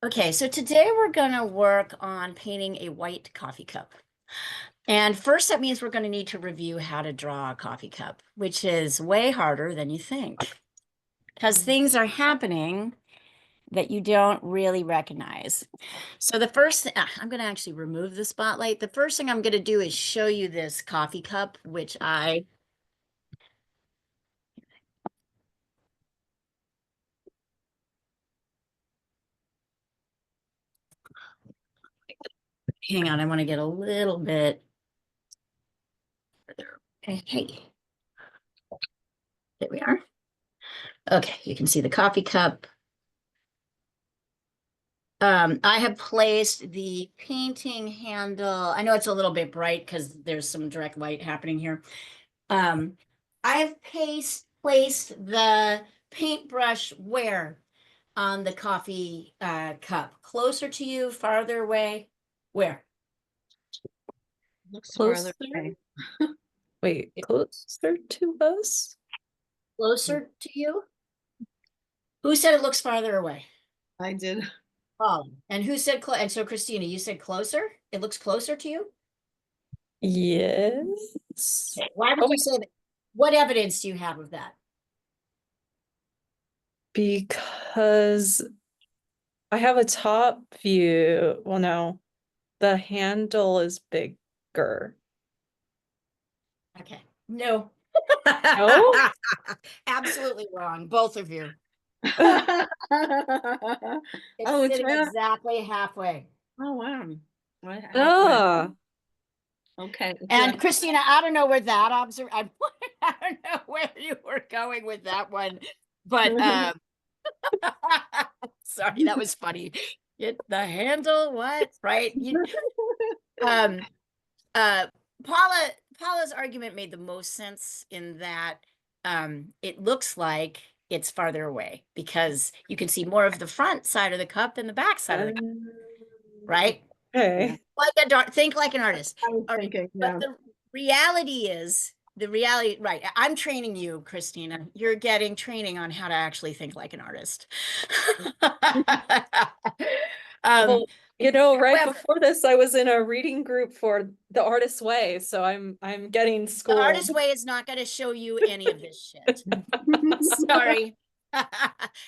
Okay, so today we're gonna work on painting a white coffee cup. And first, that means we're gonna need to review how to draw a coffee cup, which is way harder than you think, because things are happening that you don't really recognize. So the first, I'm gonna actually remove the spotlight. The first thing I'm gonna do is show you this coffee cup, which hang on, I want to get a little bit further. Okay, hey, there we are. Okay, you can see the coffee cup. I have placed the painting handle. I know it's a little bit bright because there's some direct light happening here. I have placed the paintbrush where on the coffee cup? Closer to you, farther away? Where? Looks farther Closer? away. Wait, closer to us? Closer to you? Who said it looks farther away? I did. Oh, and who said and so Christina, you said closer? It looks closer to you? Yes. Okay. Why would Oh, you say that? What evidence do you have of that? because I have a top view. Well, no, the handle is bigger. Okay. No. No? Absolutely wrong, both of you. Oh, It's it's sitting right. exactly halfway. Oh, wow. What happened? Ah, Okay. And Christina, I don't know where that I don't know where you were going with that one, but sorry, that was funny. Get the handle, what? Right? Um, uh, Paula's argument made the most sense in that it looks like it's farther away because you can see more of the front side of the cup than the back side of the cup, right? Yeah, okay. Think like an artist. I was All right, thinking, but yeah. the reality, right? I'm training you, Christina. You're getting training on how to actually think like an artist. um, Well, right However, before this, I was in a reading group for The Artist's Way, so I'm getting the schooled. artist way is not going to show you any of this shit. Sorry.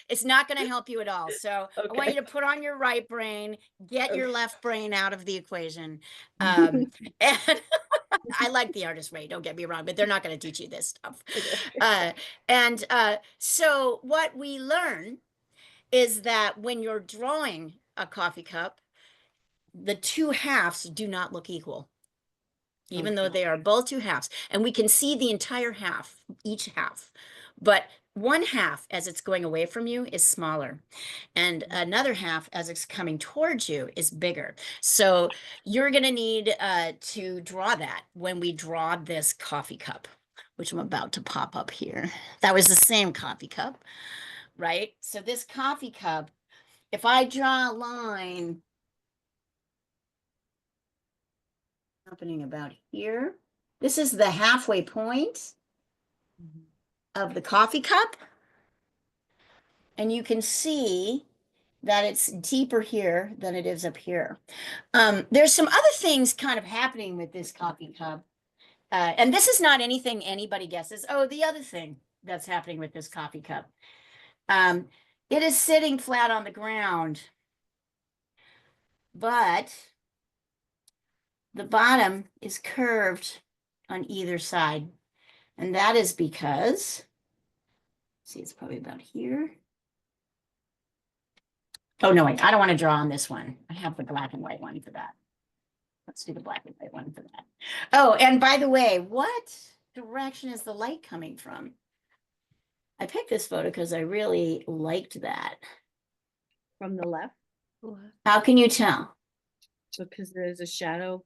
It's not going to help you at all. So I want you Okay. to put on your right brain, get your Okay. left brain out of the equation. And I like the artist way, don't get me wrong, but they're not going to teach you this stuff. Okay. So what we learn is that when you're drawing a coffee cup, the two halves do not look equal, even though they are both two halves. And we can see the entire half, each half. But one half, as it's going away from you, is smaller. And another half, as it's coming towards you, is bigger. So you're going to need to draw that when we draw this coffee cup, which I'm about to pop up here. That was the same coffee cup, right? So this coffee cup, if I draw a line happening about here, this is the halfway point of the coffee cup. And you can see that it's deeper here than it is up here. There's some other things kind of happening with this coffee cup. And this is not anything anybody guesses. Oh, the other thing that's happening with this coffee cup. Um, it is sitting flat on the ground, but the bottom is curved on either side. And that is because, see, it's probably about here. Oh, no, wait, I don't want to draw on this one. I have the black and white one for that. Let's do the black and white one for that. Oh, and by the way, what direction is the light coming from? I picked this photo because I really liked that. From the left, How can you tell? because there's a shadow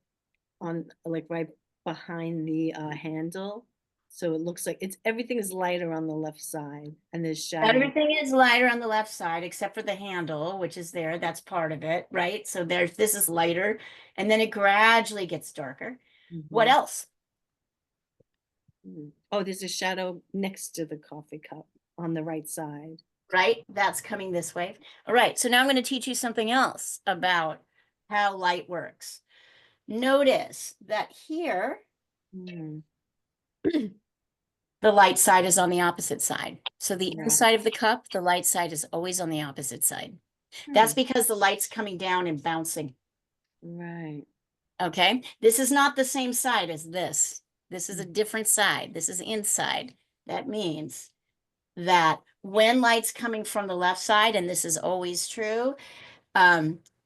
on, like, right behind the handle. So it looks like everything is lighter on the left side, and there's shadow. Everything is lighter on the left side except for the handle, which is there. That's part of it, right? So this is lighter, and then it gradually gets darker. What else? Oh, there's a shadow next to the coffee cup on the right side. right? That's coming this way. All right, so now I'm going to teach you something else about how light works. Notice that here, Mm, the light side is on the opposite side. So the Yeah. inside of the cup, the light side is always on the opposite side. That's Hmm, because the light's coming down and bouncing. Right. Okay, this is not the same side as this. This is a Mm. different side. This is inside. That means that when light's coming from the left side, and this is always true,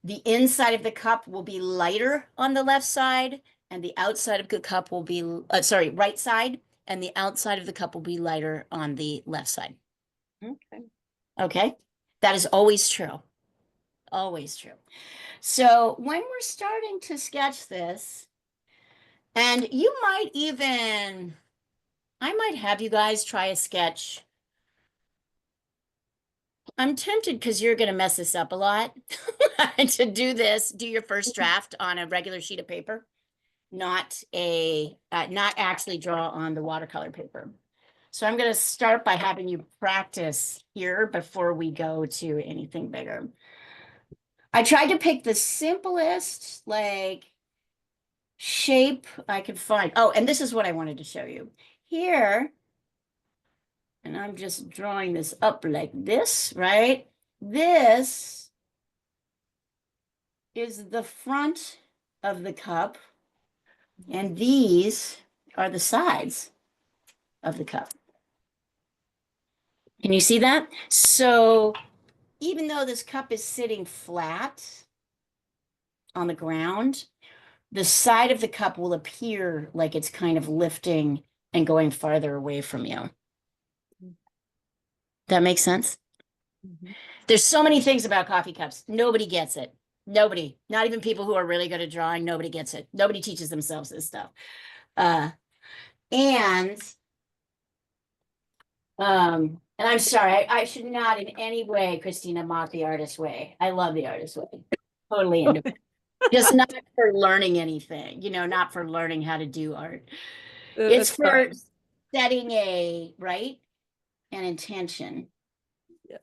the inside of the cup will be lighter on the left side, and the outside of the cup will be, right side, and the outside of the cup will be lighter on the left side. Okay. Okay, that is always true. Always true. So when we're starting to sketch this, and you might even, I might have you guys try a sketch. I'm tempted because you're going to mess this up a lot to do your first draft on a regular sheet of paper, not actually draw on the watercolor paper. So I'm going to start by having you practice here before we go to anything bigger. I tried to pick the simplest, like, shape I could find. Oh, and this is what I wanted to show you. Here, and I'm just drawing this up like this, right? This is the front of the cup, and these are the sides of the cup. Can you see that? So even though this cup is sitting flat on the ground, the side of the cup will appear like it's kind of lifting and going farther away from you. That makes sense? Mhm. There's so many things about coffee cups. Nobody gets it. Nobody, not even people who are really good at drawing, nobody gets it. Nobody teaches themselves this stuff. And I'm sorry, I should not in any way, Christina, mock the artist way. I love the artist way. Totally into it. Just not for learning anything, not for learning how to do art. It's It's for fine. setting an intention. Yes.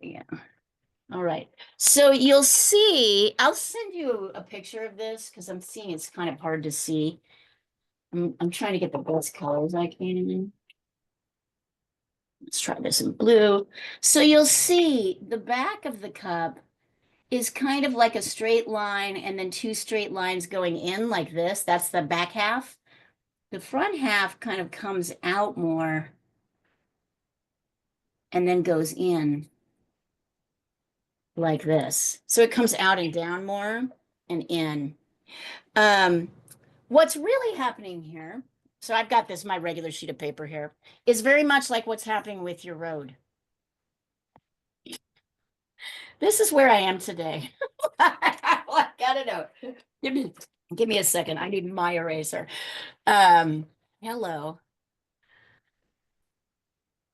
Yeah. All right. So you'll see, I'll send you a picture of this because I'm seeing it's kind of hard to see. I'm trying to get the best colors I can. Let's try this in blue. So you'll see the back of the cup is kind of like a straight line and then two straight lines going in like this. That's the back half. The front half kind of comes out more and then goes in like this. So it comes out and down more and in. Um, what's really happening here, so I've got my regular sheet of paper here, is very much like what's happening with your road. This is where I am today. I gotta know. Give me a second. I need my eraser. Hello.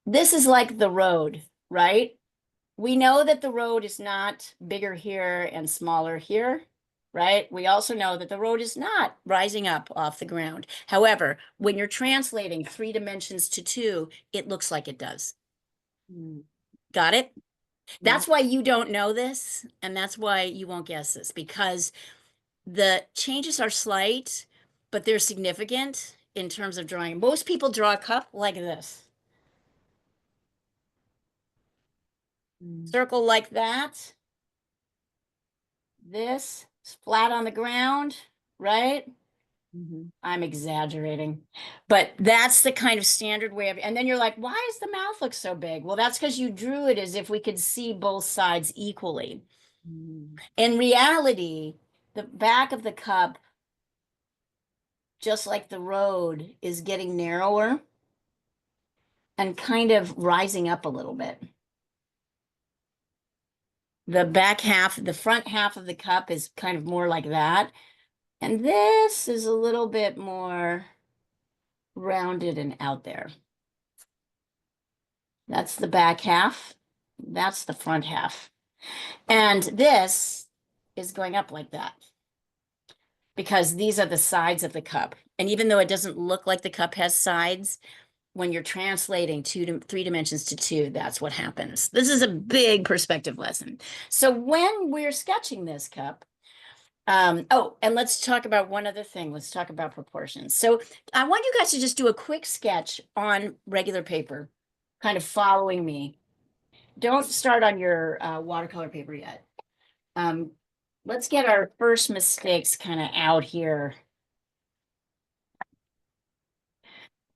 This is like the road, right? We know that the road is not bigger here and smaller here, right? We also know that the road is not rising up off the ground. However, when you're translating 3 dimensions to 2, it looks like it does. Mm. Got it? Yeah. That's why you don't know this, and that's why you won't guess this, because the changes are slight, but they're significant in terms of drawing. Most people draw a cup like this. Mm. Circle like that. This is flat on the ground, right? Mhm. I'm exaggerating, but that's the kind of standard way of, and then you're like, why does the mouth look so big? Well, that's because you drew it as if we could see both sides equally. Mm. In reality, the back of the cup, just like the road, is getting narrower and kind of rising up a little bit. The back half, the front half of the cup is kind of more like that. And this is a little bit more rounded and out there. That's the back half. That's the front half. And this is going up like that because these are the sides of the cup. And even though it doesn't look like the cup has sides, when you're translating three dimensions to two, that's what happens. This is a big perspective lesson. So when we're sketching this cup, oh, and let's talk about one other thing. Let's talk about proportions. So I want you guys to just do a quick sketch on regular paper, kind of following me. Don't start on your watercolor paper yet. Let's get our first mistakes kind of out here.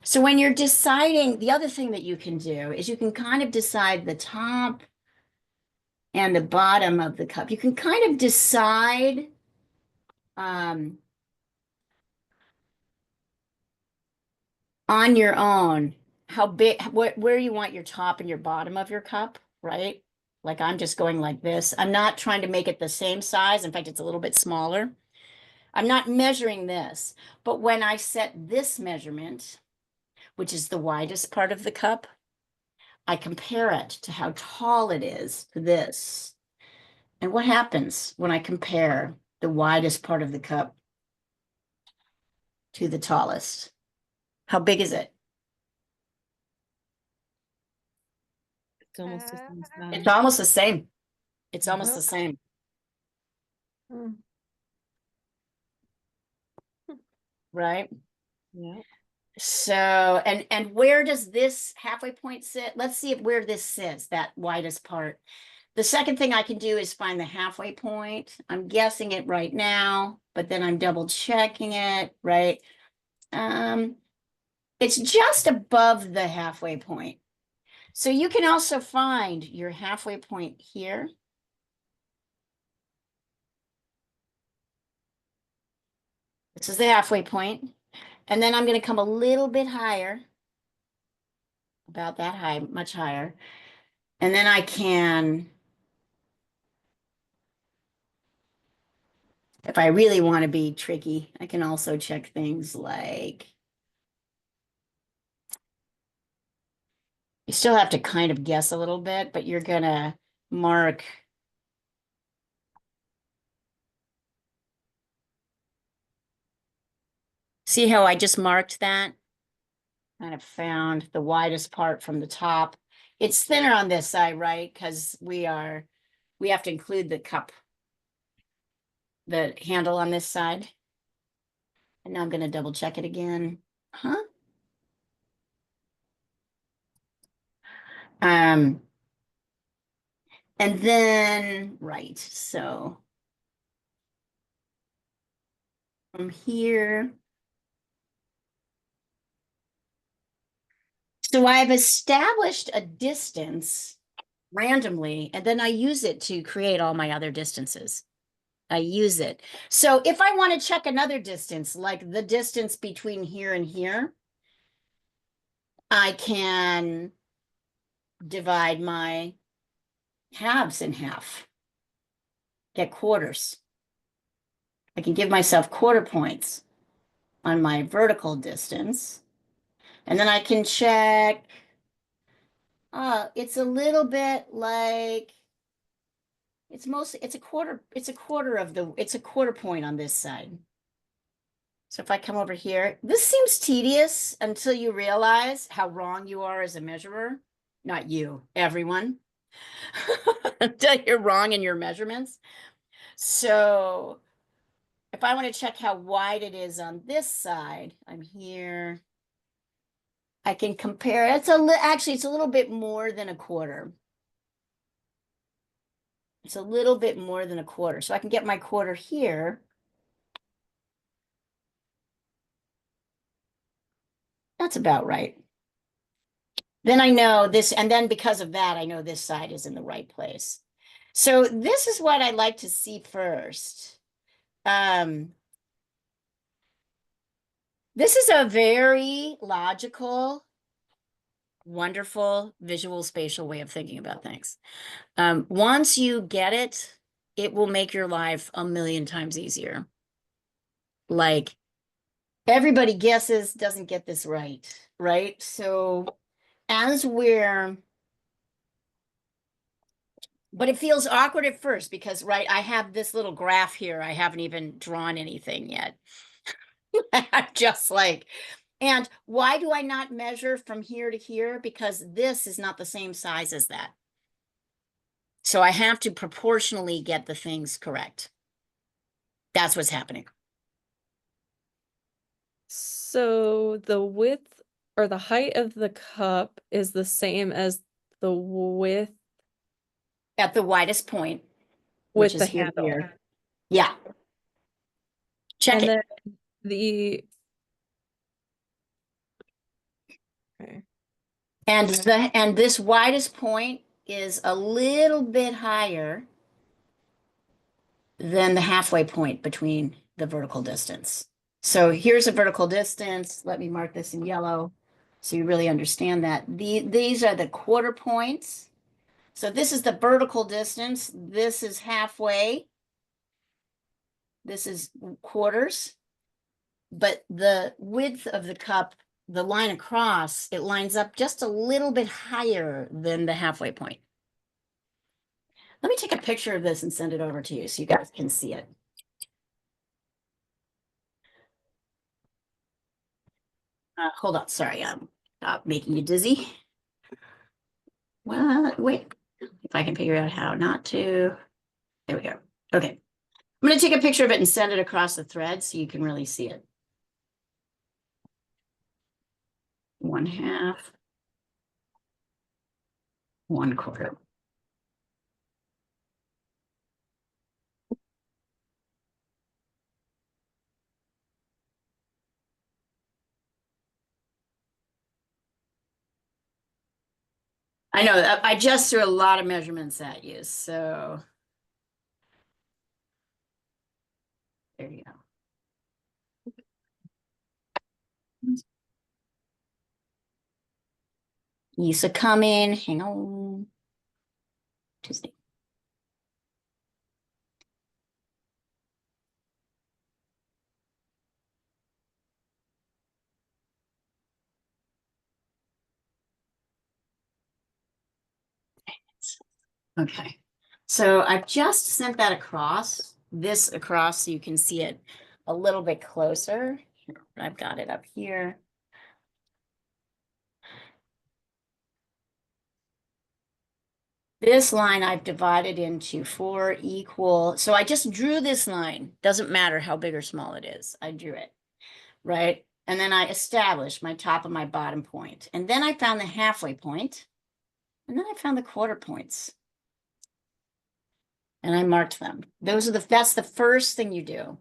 So when you're deciding, the other thing that you can do is you can kind of decide the top and the bottom of the cup. You can kind of decide on your own how big, where you want your top and your bottom of your cup, right? Like I'm just going like this. I'm not trying to make it the same size. In fact, it's a little bit smaller. I'm not measuring this, but when I set this measurement, which is the widest part of the cup, I compare it to how tall it is to this. And what happens when I compare the widest part of the cup to the tallest? How big is it? It's almost the same size. It's almost the same. It's almost Uh-huh. the same, Mm. right? Yeah. So, and where does this halfway point sit? Let's see where this sits, that widest part. The second thing I can do is find the halfway point. I'm guessing it right now, but then I'm double checking it, right? It's just above the halfway point. So you can also find your halfway point here. This is the halfway point. And then I'm going to come a little bit higher, about that high, much higher. And then I can, if I really want to be tricky, I can also check things like, you still have to kind of guess a little bit, but you're going to mark. See how I just marked that? Kind of found the widest part from the top. It's thinner on this side, right? Because we have to include the cup, the handle on this side. And now I'm going to double check it again. Huh? And then, right, so from here. So I've established a distance randomly, and then I use it to create all my other distances. I use it. So if I want to check another distance, like the distance between here and here, I can divide my halves in half, get quarters. I can give myself quarter points on my vertical distance. And then I can check, it's a little bit like, it's a quarter point on this side. So if I come over here, this seems tedious until you realize how wrong you are as a measurer. Not you, everyone. Until you're wrong in your measurements. So if I want to check how wide it is on this side, I'm here. I can compare. Actually, it's a little bit more than a quarter. It's a little bit more than a quarter. So I can get my quarter here. That's about right. Then I know this, and then because of that, I know this side is in the right place. So this is what I like to see first. This is a very logical, wonderful visual spatial way of thinking about things. Once you get it, it will make your life a million times easier. Like everybody guesses, doesn't get this right? So as but it feels awkward at first because, right, I have this little graph here. I haven't even drawn anything yet. I'm just like, And why do I not measure from here to here? Because this is not the same size as that. So I have to proportionally get the things correct. That's what's happening. So the width or the height of the cup is the same as the width At the widest point, which with is the here, handle. here. Yeah. Check And it. then the okay. And this widest point is a little bit higher than the halfway point between the vertical distance. So here's a vertical distance. Let me mark this in yellow so you really understand that. These are the quarter points. So this is the vertical distance. This is halfway. This is quarters. But the width of the cup, the line across, it lines up just a little bit higher than the halfway point. Let me take a picture of this and send it over to you so you guys can see it. Hold on, sorry, I'm making you dizzy. Well, wait, if I can figure out how not to. There we go. Okay. I'm going to take a picture of it and send it across the thread so you can really see it. 1/2, 1/4. I know that I just threw a lot of measurements at you, so there you go. Lisa coming, hang on. Tuesday. Okay, so I've just sent that across, this across, so you can see it a little bit closer. Here, I've got it up here. This line I've divided into 4 equal, so I just drew this line. Doesn't matter how big or small it is. I drew it, right? And then I established my top and my bottom point. And then I found the halfway point. And then I found the quarter points. And I marked them. That's the first thing you do.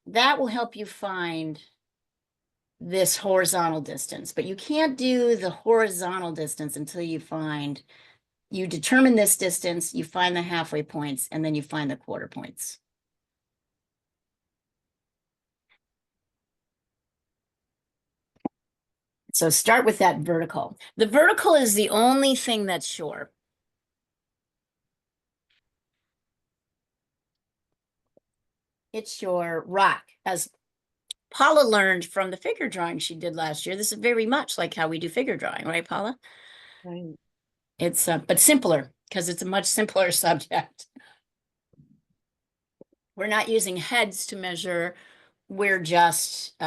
That will help you find this horizontal distance, but you can't do the horizontal distance until you determine this distance, you find the halfway points, and then you find the quarter points. So start with that vertical. The vertical is the only thing that's sure. It's your rock. As Paula learned from the figure drawing she did last year, this is very much like how we do figure drawing, right, Paula? Right. It's but simpler because it's a much simpler subject. We're not using heads to measure. We're just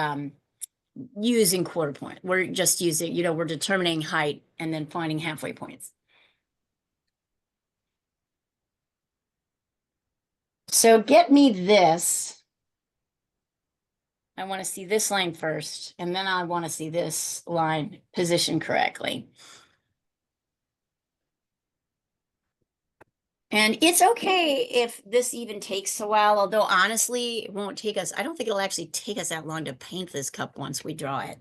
using quarter point. We're just using, we're determining height and then finding halfway points. So get me this. I want to see this line first, and then I want to see this line positioned correctly. And it's okay if this even takes a while, although honestly, it won't take us, I don't think it'll actually take us that long to paint this cup once we draw it.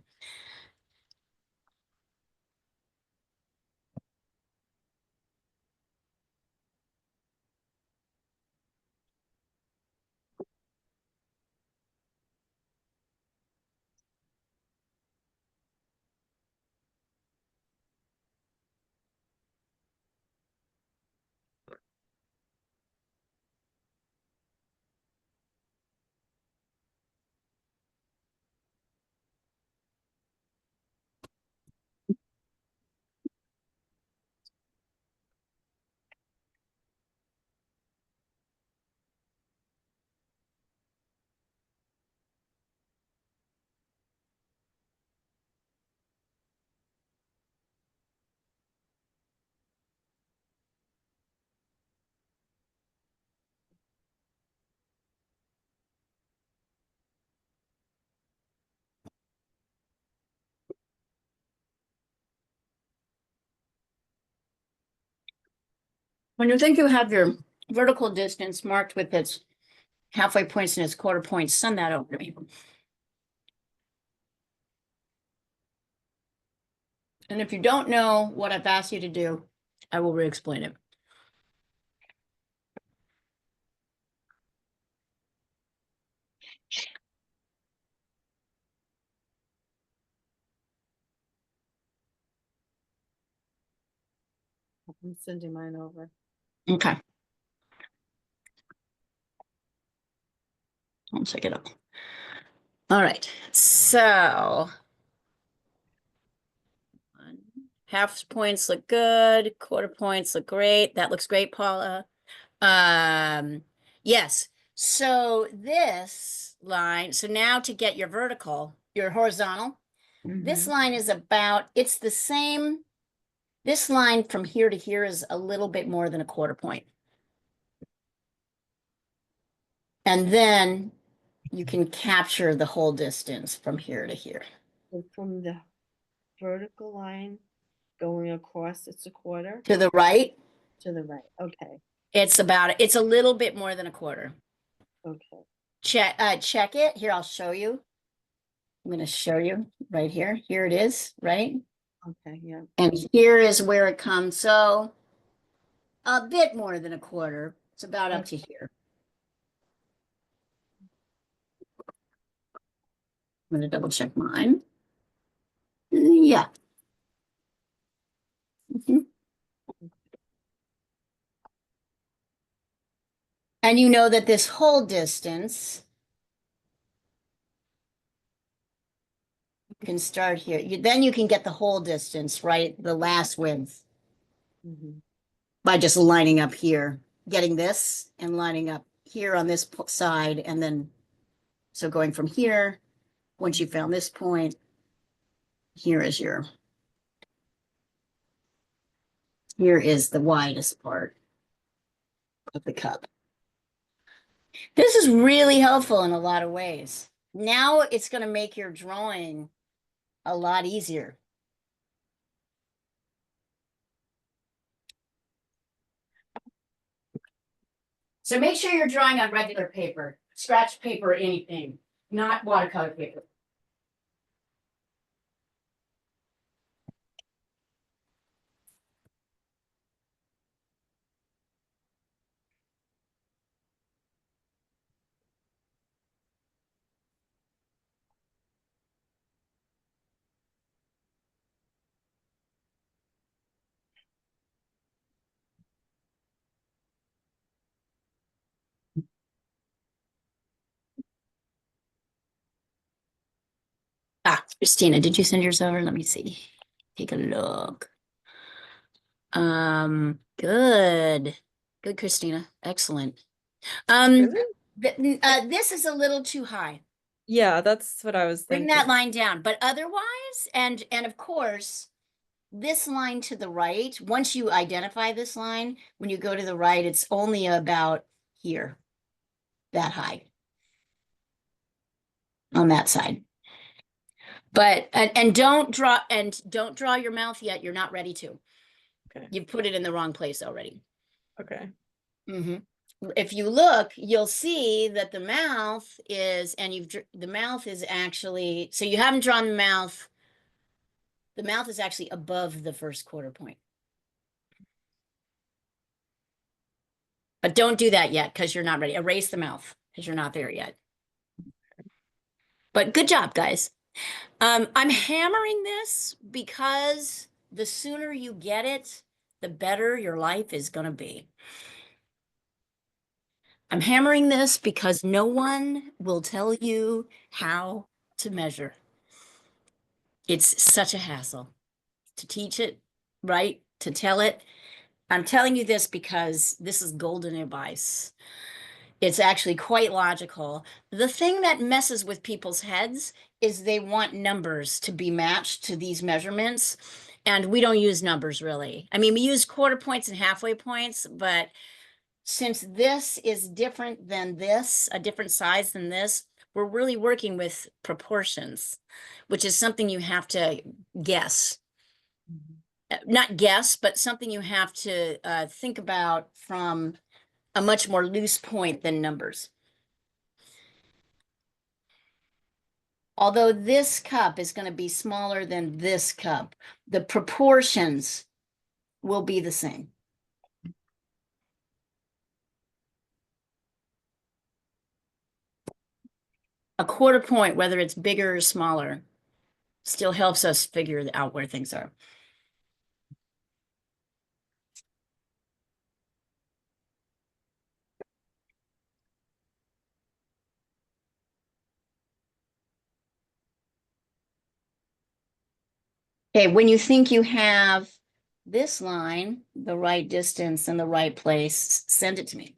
When you think you have your vertical distance marked with its halfway points and its quarter points, send that over to me. And if you don't know what I've asked you to do, I will re-explain it. I'm sending mine over. Okay. I'll check it out. All right, so half points look good, quarter points look great. That looks great, Paula. Yes. So this line, so now to get your vertical, your horizontal, this line is about, it's the same. This line from here to here is a little bit more than a quarter point. And then you can capture the whole distance from here to here. So from the vertical line going across, it's a quarter To the right, to the right. Okay, it's a little bit more than a quarter. okay. Check it. Here, I'll show you. I'm going to show you right here. Here it is, right? Okay, yeah. And here is where it comes. So a bit more than a quarter. It's about up to here. I'm going to double check mine. Yeah. Mhm. And you know that this whole distance can start here. Then you can get the whole distance, right? The last width by just lining up here, getting this and lining up here on this side. And then, so going from here, once you found this point, here is here is the widest part of the cup. This is really helpful in a lot of ways. Now it's going to make your drawing a lot easier. So make sure you're drawing on regular paper, scratch paper, anything, not watercolor paper. Ah, Christina, did you send yours over? Let me see. Take a look. Good. Good, Christina. Excellent. This is a little too high. Yeah, that's what I was Bring thinking. that line down. But otherwise, and of course, this line to the right, once you identify this line, when you go to the right, it's only about here, that high on that side. But and don't draw your mouth yet. You're not ready to. Okay. You've put it in the wrong place already. Okay. If you look, you'll see that the mouth is, and the mouth is actually, so you haven't drawn the mouth. The mouth is actually above the first quarter point. But don't do that yet because you're not ready. Erase the mouth because you're not there yet. But good job, guys. I'm hammering this because the sooner you get it, the better your life is going to be. I'm hammering this because no one will tell you how to measure. It's such a hassle to teach it, right? To tell it. I'm telling you this because this is golden advice. It's actually quite logical. The thing that messes with people's heads is they want numbers to be matched to these measurements. And we don't use numbers really. I mean, we use quarter points and halfway points, but since this is different than this, a different size than this, we're really working with proportions, which is something you have to guess. not guess, but something you have to think about from a much more loose point than numbers. Although this cup is going to be smaller than this cup, the proportions will be the same. A quarter point, whether it's bigger or smaller, still helps us figure out where things are. Okay, when you think you have this line, the right distance and the right place, send it to me.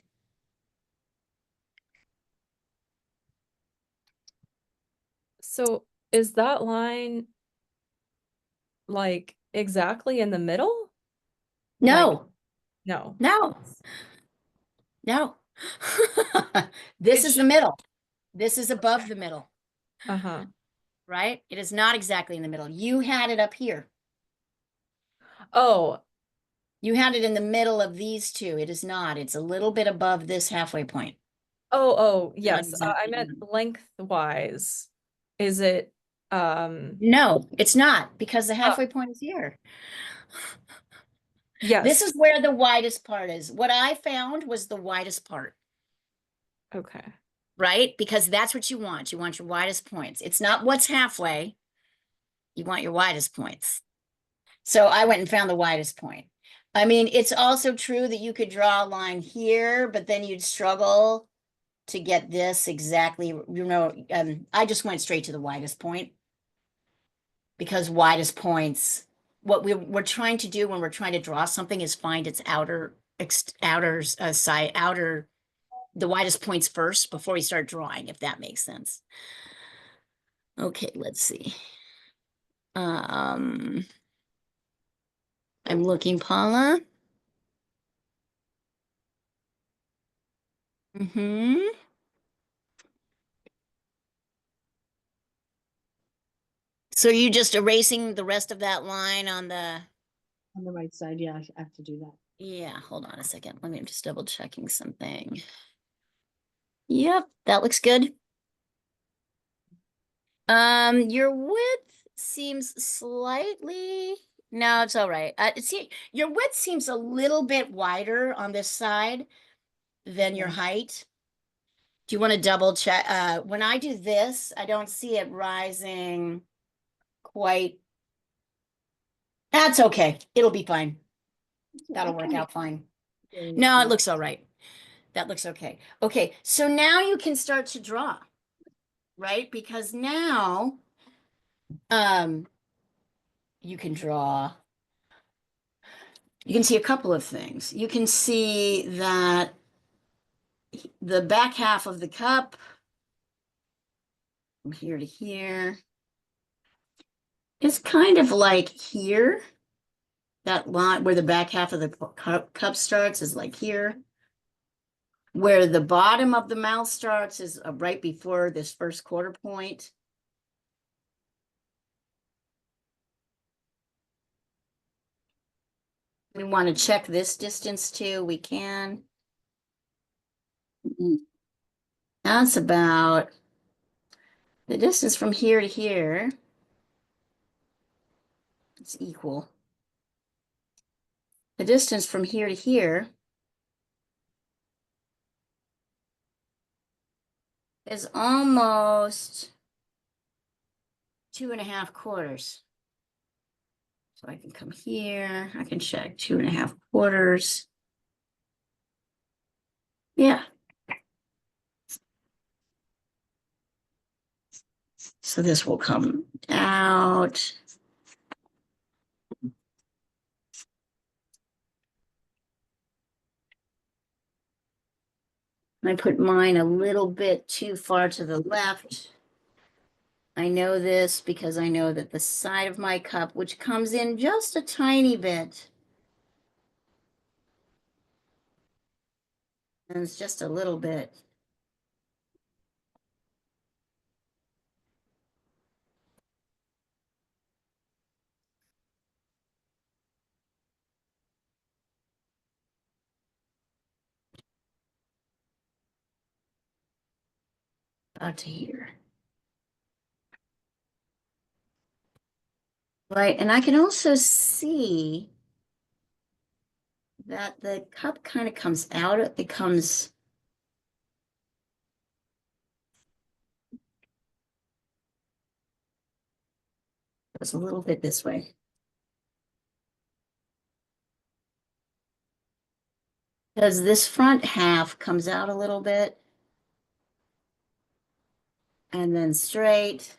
So is that line like exactly in the middle? No, No. no, no. This is the middle. This is above the middle, Uh-huh. right? It is not exactly in the middle. You had it up here. Oh, You had it in the middle of these two. It is not. It's a little bit above this halfway point. oh, Not yes. I exactly in the meant middle. lengthwise. Is it No, it's not because the halfway point is here. This yes. is where the widest part is. What I found was the widest part, Okay. right? Because that's what you want. You want your widest points. It's not what's halfway. You want your widest points. So I went and found the widest point. I mean, it's also true that you could draw a line here, but then you'd struggle to get this exactly, I just went straight to the widest point because widest points, what we're trying to do when we're trying to draw something is find its outer side, the widest points first before we start drawing, if that makes sense. Okay, let's see. I'm looking, Paula. So you just erasing the rest of that line on the, On the right side, yeah, I have to do that. yeah, hold on a second. Let me just double checking something. Yep, that looks good. Your width seems slightly, no, it's all right. See, your width seems a little bit wider on this side than your Okay. height. Do you want to double check? When I do this, I don't see it rising quite. That's okay. It'll be fine. That'll work out fine. No, it looks all right. That looks okay. Okay, so now you can start to draw, right? Because now you can draw. You can see a couple of things. You can see that the back half of the cup from here to here is kind of like here. That line where the back half of the cup starts is like here. Where the bottom of the mouth starts is right before this first quarter point. We want to check this distance too. We can. That's about the distance from here to here. It's equal. The distance from here to here is almost 2.5 quarters. So I can come here, I can check 2.5 quarters. Yeah. So this will come out. I put mine a little bit too far to the left. I know this because I know that the side of my cup, which comes in just a tiny bit, and it's just a little bit. about to here. Right, and I can also see that the cup kind of comes out, it becomes goes a little bit this way. Because this front half comes out a little bit and then straight,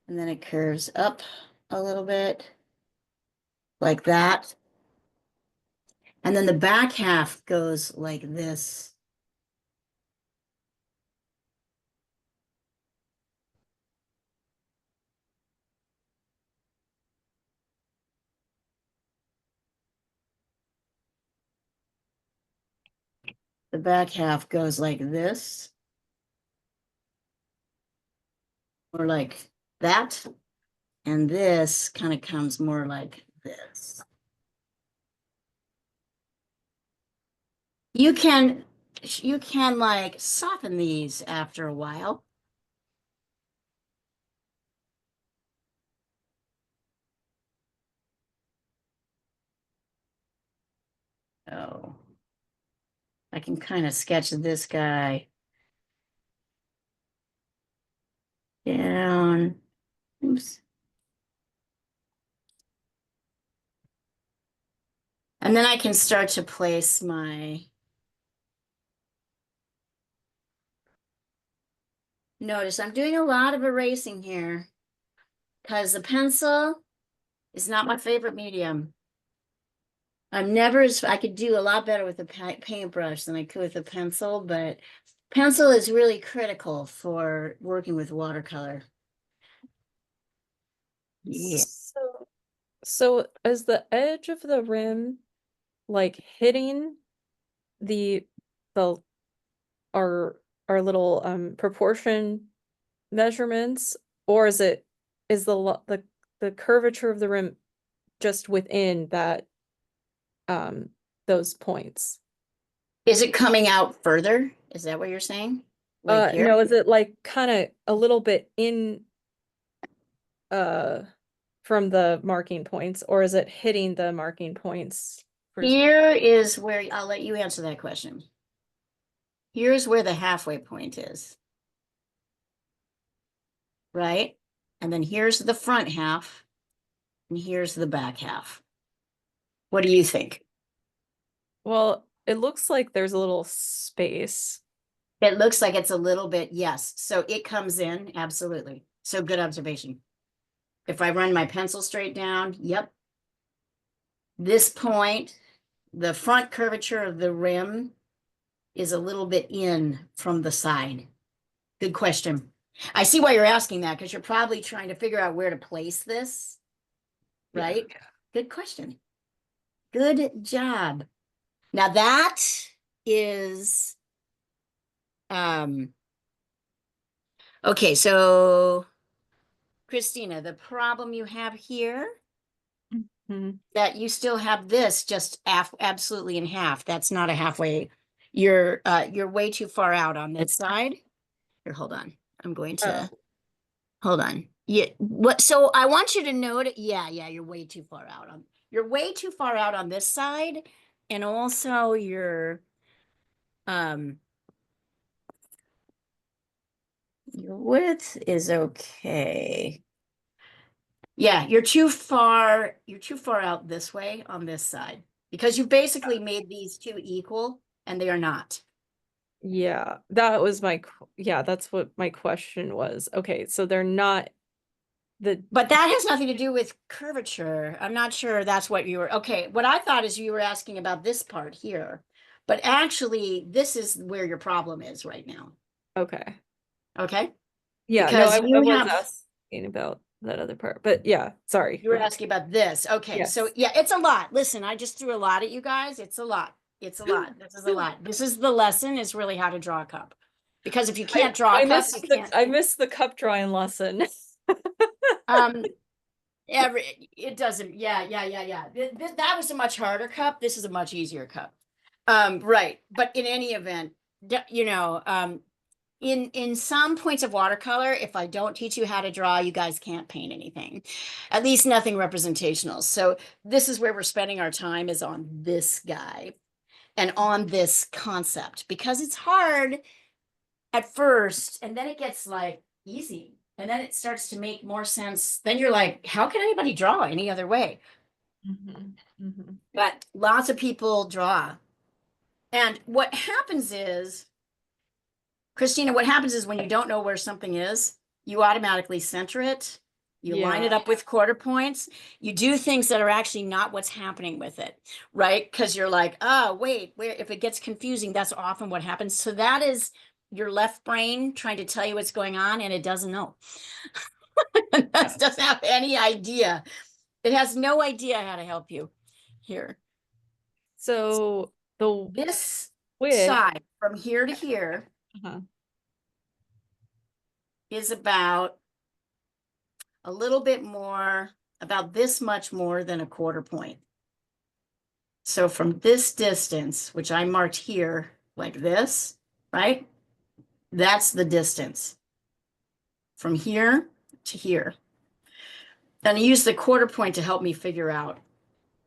and then it curves up a little bit like that. And then the back half goes like this. The back half goes like this. Or like that. And this kind of comes more like this. You can like soften these after a while. Oh, I can kind of sketch this guy down. Oops. And then I can start to place my. Notice I'm doing a lot of erasing here because the pencil is not my favorite medium. I'm never as, I could do a lot better with a paintbrush than I could with a pencil, but pencil is really critical for working with watercolor. Yeah. So is the edge of the rim like hitting the our little proportion measurements, or is the curvature of the rim just within that those points? Is it coming out further? Is that what you're saying? Like here? No, is it like kind of a little bit in uh from the marking points, or is it hitting the marking points? Here is where I'll let you answer that question. Here's where the halfway point is. Right? And then here's the front half, and here's the back half. What do you think? Well, it looks like there's a little space. It looks like it's a little bit, yes. So it comes in, absolutely. So good observation. If I run my pencil straight down, yep. This point, the front curvature of the rim is a little bit in from the side. Good question. I see why you're asking that because you're probably trying to figure out where to place this, right? Yeah. Good question. Good job. Now that is, okay, so Christina, the problem you have here Mhm. that you still have this just absolutely in half. That's not a halfway. You're way too far out on this side. Here, hold on. I'm going to hold on. Yeah, what so I want you to note it. Yeah, you're way too far out on you're way too far out on this side. And also um your width is okay. Yeah, you're too far out this way on this side because you basically made these two equal and they are not. Yeah, that was yeah, that's what my question was. Okay, so they're not But that has nothing to do with curvature. I'm not sure that's what you were, okay, what I thought is you were asking about this part here. But actually, this is where your problem is right now. okay. Okay? Yeah, no, Because I you was have asking about that other part, but yeah, sorry. you were asking about this. Okay, so Yes. yeah, it's a lot. Listen, I just threw a lot at you guys. It's a lot. It's a lot. This is a lot. This is the lesson is really how to draw a cup. Because if you can't draw a cup, you can't. I missed the cup drawing lesson. Um, it doesn't. Yeah. That was a much harder cup. This is a much easier cup. Right. But in any event, you know, in some points of watercolor, if I don't teach you how to draw, you guys can't paint anything, at least nothing representational. So this is where we're spending our time, is on this guy and on this concept, because it's hard at first, and then it gets like easy, and then it starts to make more sense. Then you're like, how can anybody draw any other way? But lots of people draw. And what happens is, Christina, what happens is when you don't know where something is, you automatically center it. You line it Yeah. up with quarter points. You do things that are actually not what's happening with it, right? Because you're like, oh, wait, where, if it gets confusing, that's often what happens. So that is your left brain trying to tell you what's going on, and it doesn't know. It doesn't have any idea. It has no idea how to help you here. So the This width, side from here to here uh-huh. is about a little bit more, about this much more than a quarter point. So from this distance, which I marked here, like this, right? That's the distance from here to here. Then I use the quarter point to help me figure out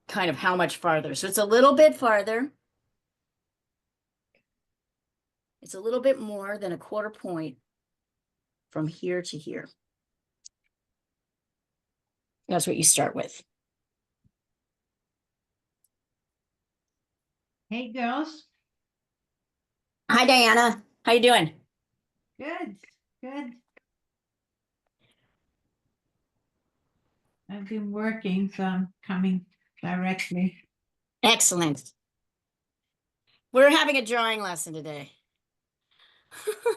kind of how much farther. So it's a little bit farther. It's a little bit more than a quarter point from here to here. That's what you start with. Hey, girls. Hi, Diana. How you doing? Good, good. I've been working, so I'm coming directly. Excellent. We're having a drawing lesson today.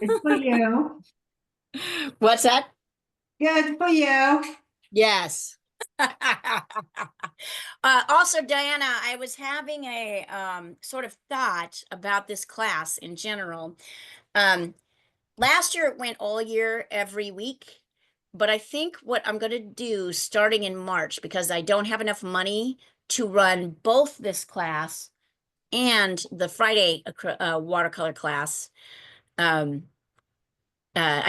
Good for you. What's that? Good for you. Yes. Also, Diana, I was having a sort of thought about this class in general. Last year it went all year, every week, but I think what I'm going to do starting in March, because I don't have enough money to run both this class and the Friday watercolor class. I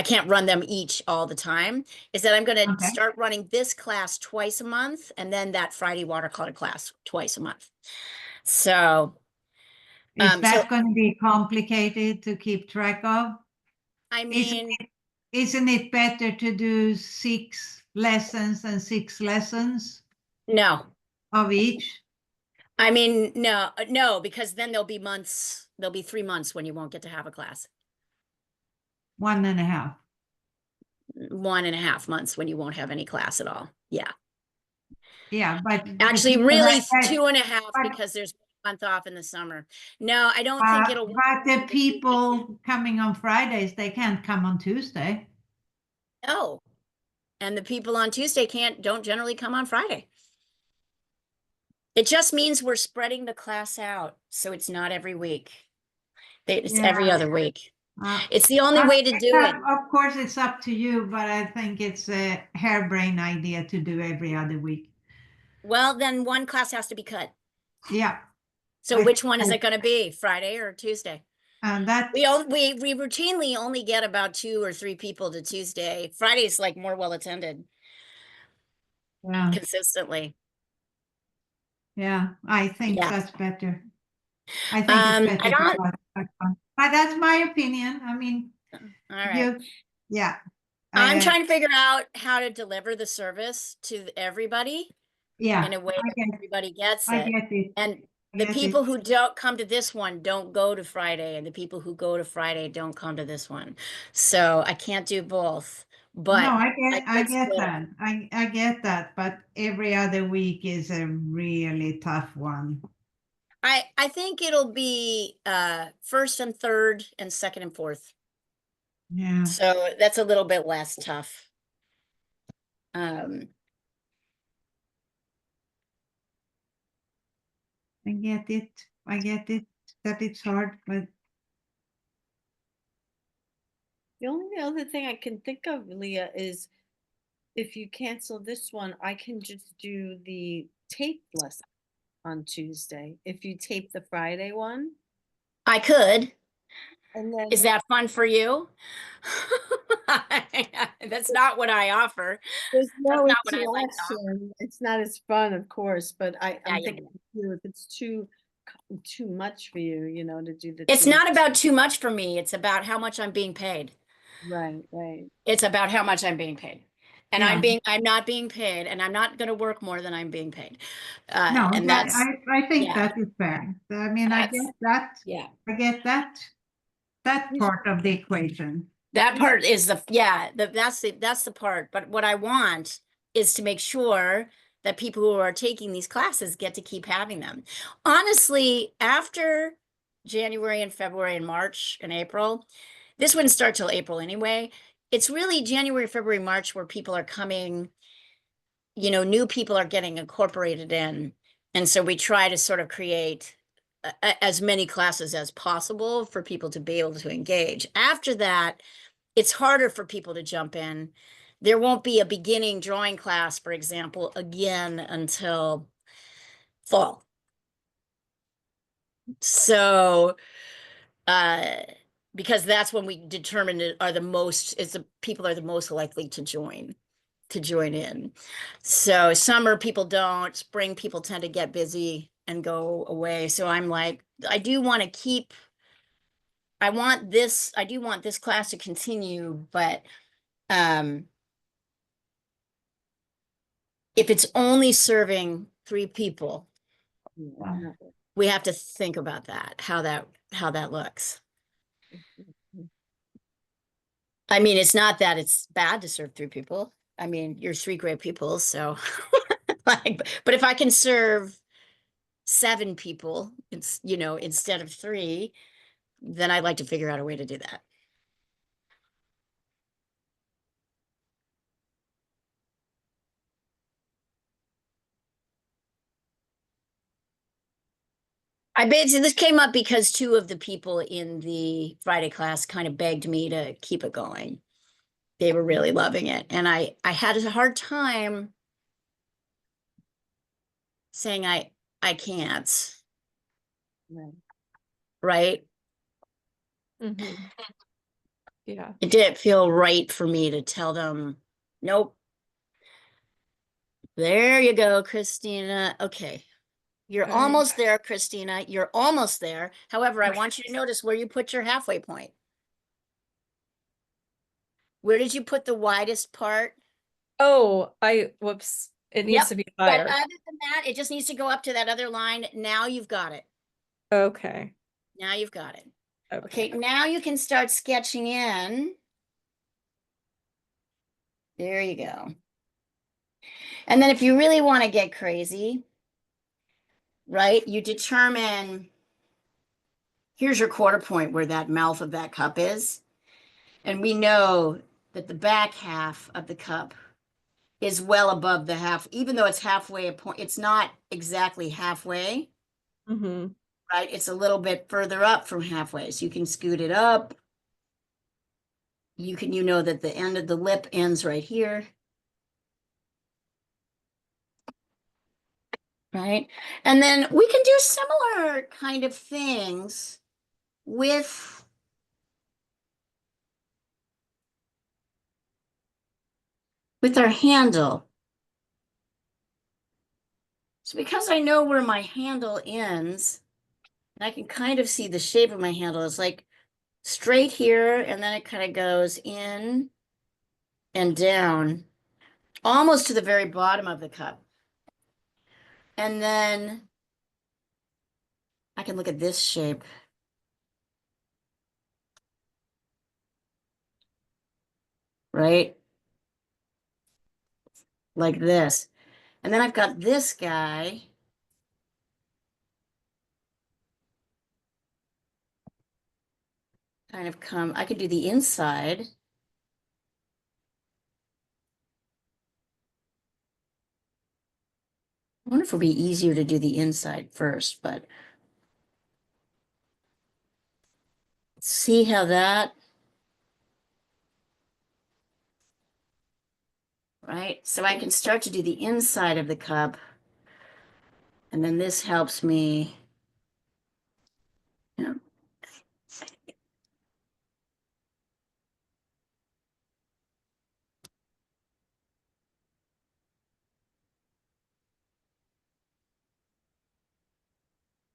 can't run them each all the time, is that I'm going to Okay. start running this class twice a month and then that Friday watercolor class twice a month. So, Is so that going to be complicated to keep track of? I Isn't mean, isn't it better to do 6 lessons and 6 lessons no, of each? I mean, no, because then there'll be 3 months when you won't get to have a class. 1.5. 1.5 months when you won't have any class at all. Yeah. Yeah, but the Actually, people really that- 2.5 but- because there's a month off in the summer. No, I don't think it'll. But the people coming on Fridays, they can't come on Tuesday. No. And the people on Tuesday don't generally come on Friday. It just means we're spreading the class out, so it's not every week. It's every Yeah. other week. Uh, It's the only way to do it. Of course, it's up to you, but I think it's a harebrained idea to do every other week. Well, then one class has to be cut. Yeah, So I which think one is so. it going to be, Friday or Tuesday? and that We routinely only get about 2 or 3 people to Tuesday. Friday's like more well attended yeah, consistently. I think Yeah. that's better. I think it's I better to don't. cut that one. But that's my opinion. I mean, All right. yeah. I'm trying to figure out how to deliver the service to everybody Yeah, in a way that everybody gets I it. get it. And I the get people it. who don't come to this one don't go to Friday, and the people who go to Friday don't come to this one. So I can't do both, but No, I could get split it. that. I get that, but every other week is a really tough one. I think it'll be first and third and second and fourth. Yeah. So that's a little bit less tough. I get it. I get it that it's hard, but The only other thing I can think of, Leah, is if you cancel this one, I can just do the tape lesson on Tuesday. If you tape the Friday one, I could. And then Is that fun for you? That's not what I offer. there's That's no not what I like to offer. interaction. It's not as fun, of course, but Yeah, I'm yeah, thinking too, if it's too much for you, you know, to do the It's two. not about too much for me. It's about how much I'm being paid. Right, right. It's about how much I'm being paid. And Yeah. I'm not being paid, and I'm not going to work more than I'm being paid. No, And that, that's, I think yeah, that is fair. I mean, that's, yeah. I get that You part of the equation. That part is that's the part. But what I want is to make sure that people who are taking these classes get to keep having them. Honestly, after January and February and March and April, this wouldn't start till April anyway. It's really January, February, March where people are coming, new people are getting incorporated in. And so we try to sort of create as many classes as possible for people to be able to engage. After that, it's harder for people to jump in. There won't be a beginning drawing class, for example, again until fall. So, uh, because that's when we determine people are the most likely to join in. So summer people don't, spring people tend to get busy and go away. So I'm like, I do want this class to continue, but um if it's only serving 3 people, Yeah, no. we have to think about that, how that looks. I mean, it's not that it's bad to serve 3 people. I mean, you're 3 great people, so but if I can serve 7 people, instead of 3, then I'd like to figure out a way to do that. This came up because 2 of the people in the Friday class kind of begged me to keep it going. They were really loving it. And I had a hard time saying I can't, Right. right? Mhm. Yeah. It didn't feel right for me to tell them, nope. There you go, Christina. Okay. You're All right. almost there, Christina. You're almost there. However, I want you to notice where you put your halfway point. Where did you put the widest part? Oh, whoops. It needs Yep. to be But higher. other than that, it just needs to go up to that other line. Now you've got it. Okay. Now you've got it. Okay. Okay, now you can start sketching in. There you go. And then if you really want to get crazy, right, you determine, here's your quarter point where that mouth of that cup is. And we know that the back half of the cup is well above the half, even though it's halfway a point, it's not exactly halfway, Mm-hmm. right? It's a little bit further up from halfway. So you can scoot it up. You know that the end of the lip ends right here. Right? And then we can do similar kind of things with our handle. So because I know where my handle ends, I can kind of see the shape of my handle. It's like straight here, and then it kind of goes in and down, almost to the very bottom of the cup. And then I can look at this shape. Right? Like this. And then I've got this guy. I could do the inside. I wonder if it'll be easier to do the inside first, but see how that, right? So I can start to do the inside of the cup, and then this helps me, you know,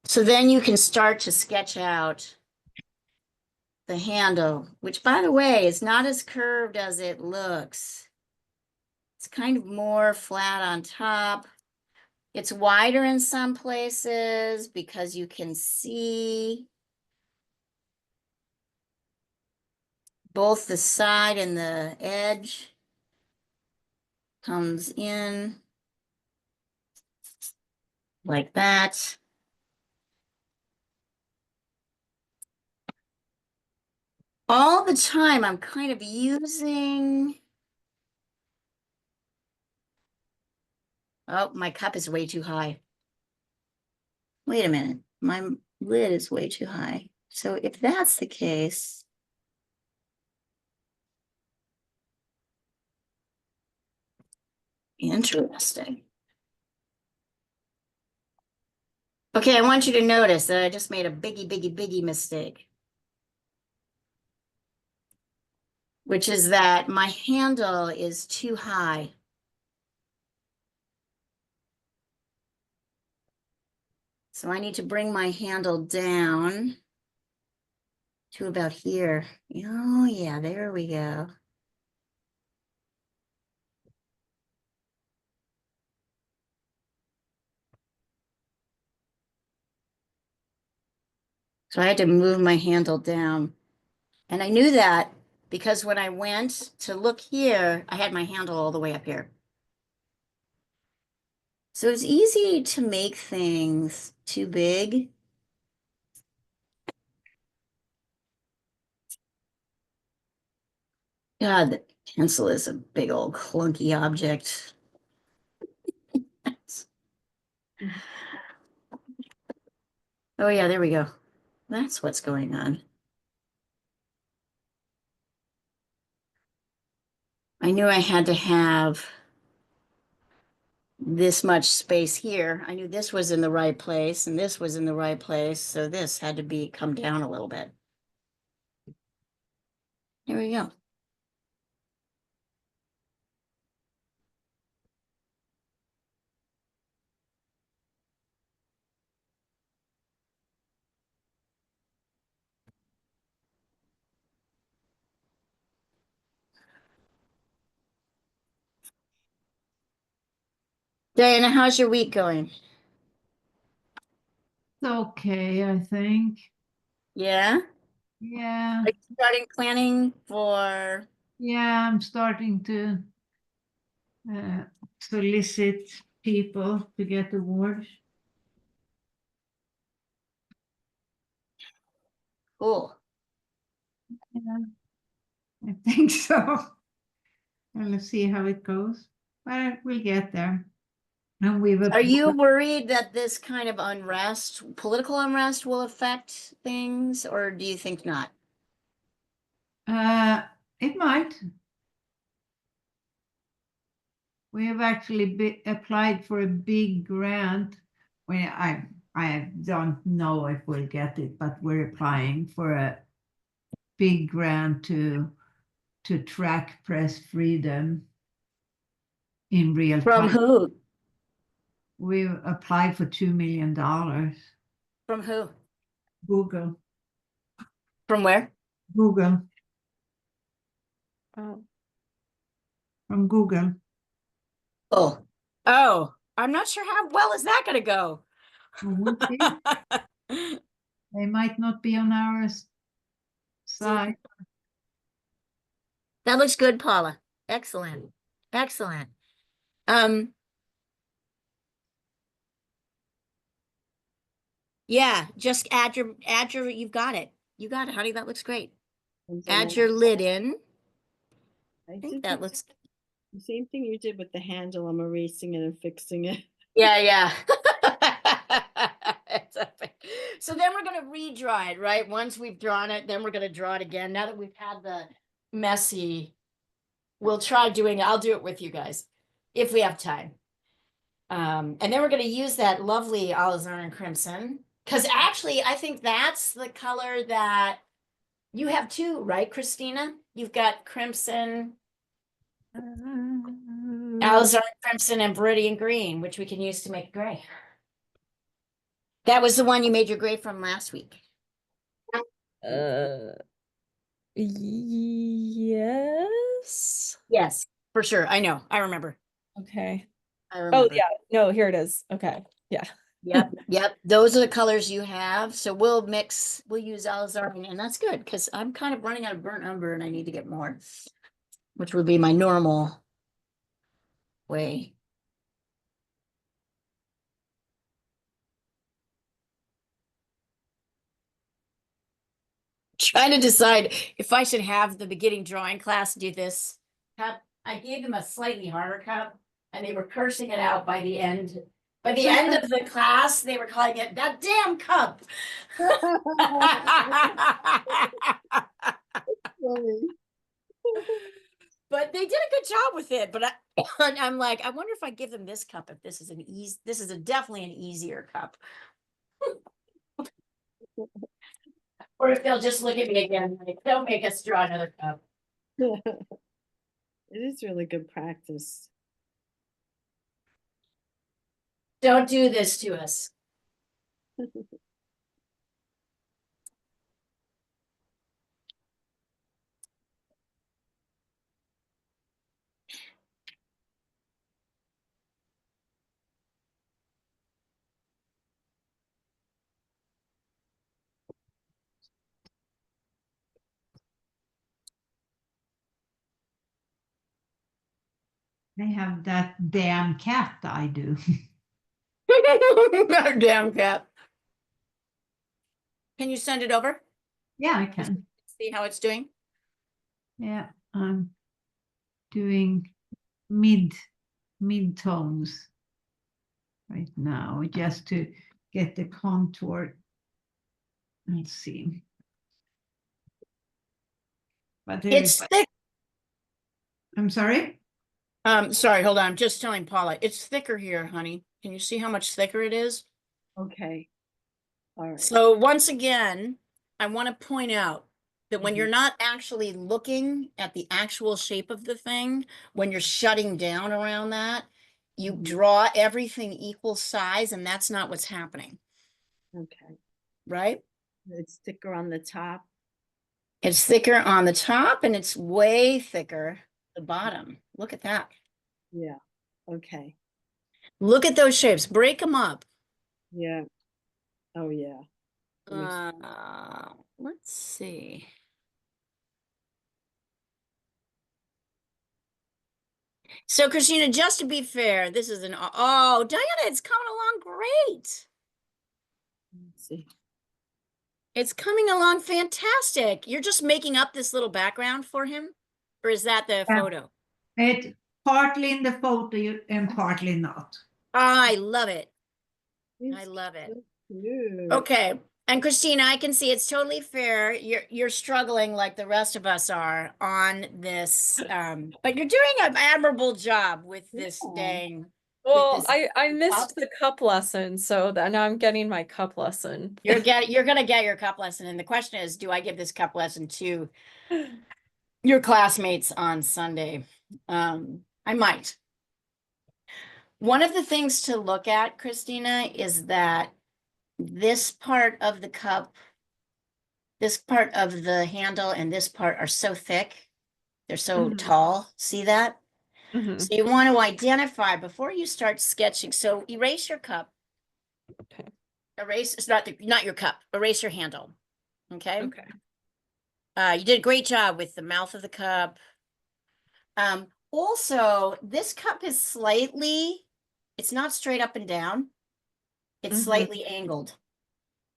So then you can start to sketch out the handle, which by the way, is not as curved as it looks. It's kind of more flat on top. It's wider in some places because you can see both the side and the edge comes in like that. All the time I'm kind of using, oh, my cup is way too high. Wait a minute, my lid is way too high. So if that's the case, interesting. Okay, I want you to notice that I just made a biggie mistake, which is that my handle is too high. So I need to bring my handle down to about here. Oh yeah, there we go. So I had to move my handle down. And I knew that because when I went to look here, I had my handle all the way up here. So it's easy to make things too big. God, the pencil is a big old clunky object. Oh yeah, there we go. That's what's going on. I knew I had to have this much space here. I knew this was in the right place and this was in the right place. So this had to be come down a little bit. Here we go. Diana, how's your week going? Okay, I think. Yeah? Yeah, Are you starting planning for yeah, I'm starting to solicit people to get awards. cool? Yeah, I think so. And let's see how it goes. But we'll get there. And we've Are you worried that this kind of unrest, political unrest, will affect things, or do you think not? it might. We have actually applied for a big grant. Well, I don't know if we'll get it, but we're applying for a big grant to track press freedom in real From time. who? We've applied for $2 million. From who? Google, From where? Google, Oh, from Google. Oh. Oh, I'm not sure how well is that gonna go. We'll see. They might not be on our side. That looks good, Paula. Excellent. Excellent. Um, yeah, just you've got it. You got it, honey. That looks great. And so Add now your lid in. I I think did that looks, the same thing you did with the handle. I'm erasing it and fixing it. yeah, yeah. So then we're gonna redraw it, right? Once we've drawn it, then we're gonna draw it again. Now that we've had the messy, we'll try doing it. I'll do it with you guys if we have time. And then we're gonna use that lovely alizarin crimson. Because actually, I think that's the color that you have too, right, Christina? You've got crimson, alizarin crimson, and Viridian green, which we can use to make gray. That was the one you made your grade from last week. Yes. Yes, for sure. I know. I remember. Okay. I Oh, remember. yeah. No, here it is. Okay. Yeah. Yep, yep. Those are the colors you have. So we'll use alizarin, and that's good because I'm kind of running out of burnt umber and I need to get more, which would be my normal way. Trying to decide if I should have the beginning drawing class do this cup. I gave them a slightly harder cup and they were cursing it out by the end. By the end of the class, they were calling it that damn cup. Funny. But they did a good job with it. But I'm like, I wonder if I give them this cup, if this is definitely an easier cup. Or if they'll just look at me again, like, don't make us draw another cup. It is really good practice. Don't do this to us. I have that damn cat I do. Damn cat. Can you send it over? Yeah, I can. See how it's doing? Yeah, I'm doing mid tones right now just to get the contour. Let's see. But It's thick. I'm sorry? Sorry, hold on. I'm just telling Paula. It's thicker here, honey. Can you see how much thicker it is? Okay. All right. So once again, I want to point out that when Mhm. you're not actually looking at the actual shape of the thing, when you're shutting down around that, you Mhm. draw everything equal size, and that's not what's happening, Okay. right? It's thicker on the top. It's thicker on the top and it's way thicker at the bottom. Look at that. Yeah. Okay. Look at those shapes. Break them up. Yeah. Oh, yeah. That makes- Let's see. So, Christina, just to be fair, this is oh, Diana, it's coming along great. Let's see. It's coming along fantastic. You're just making up this little background for him? Or is that the Yeah. photo? It partly in the photo and partly not. I love it. I It's love it. so cute. Okay. And Christina, I can see it's totally fair. You're struggling like the rest of us are on this, but you're doing an admirable job with this Yeah. dang. Well, this I cup. missed the cup lesson, so that now I'm getting my cup lesson. You're gonna get your cup lesson, and the question is, do I give this cup lesson to your classmates on Sunday? I might. One of the things to look at, Christina, is that this part of the cup, this part of the handle, and this part are so thick. They're so Mhm. tall. See that? Mhm. So you want to identify before you start sketching. So erase your cup. Okay. Erase, it's not your cup. Erase your handle. Okay. Okay. You did a great job with the mouth of the cup. Also, this cup is it's not straight up and down. It's Mhm. slightly angled.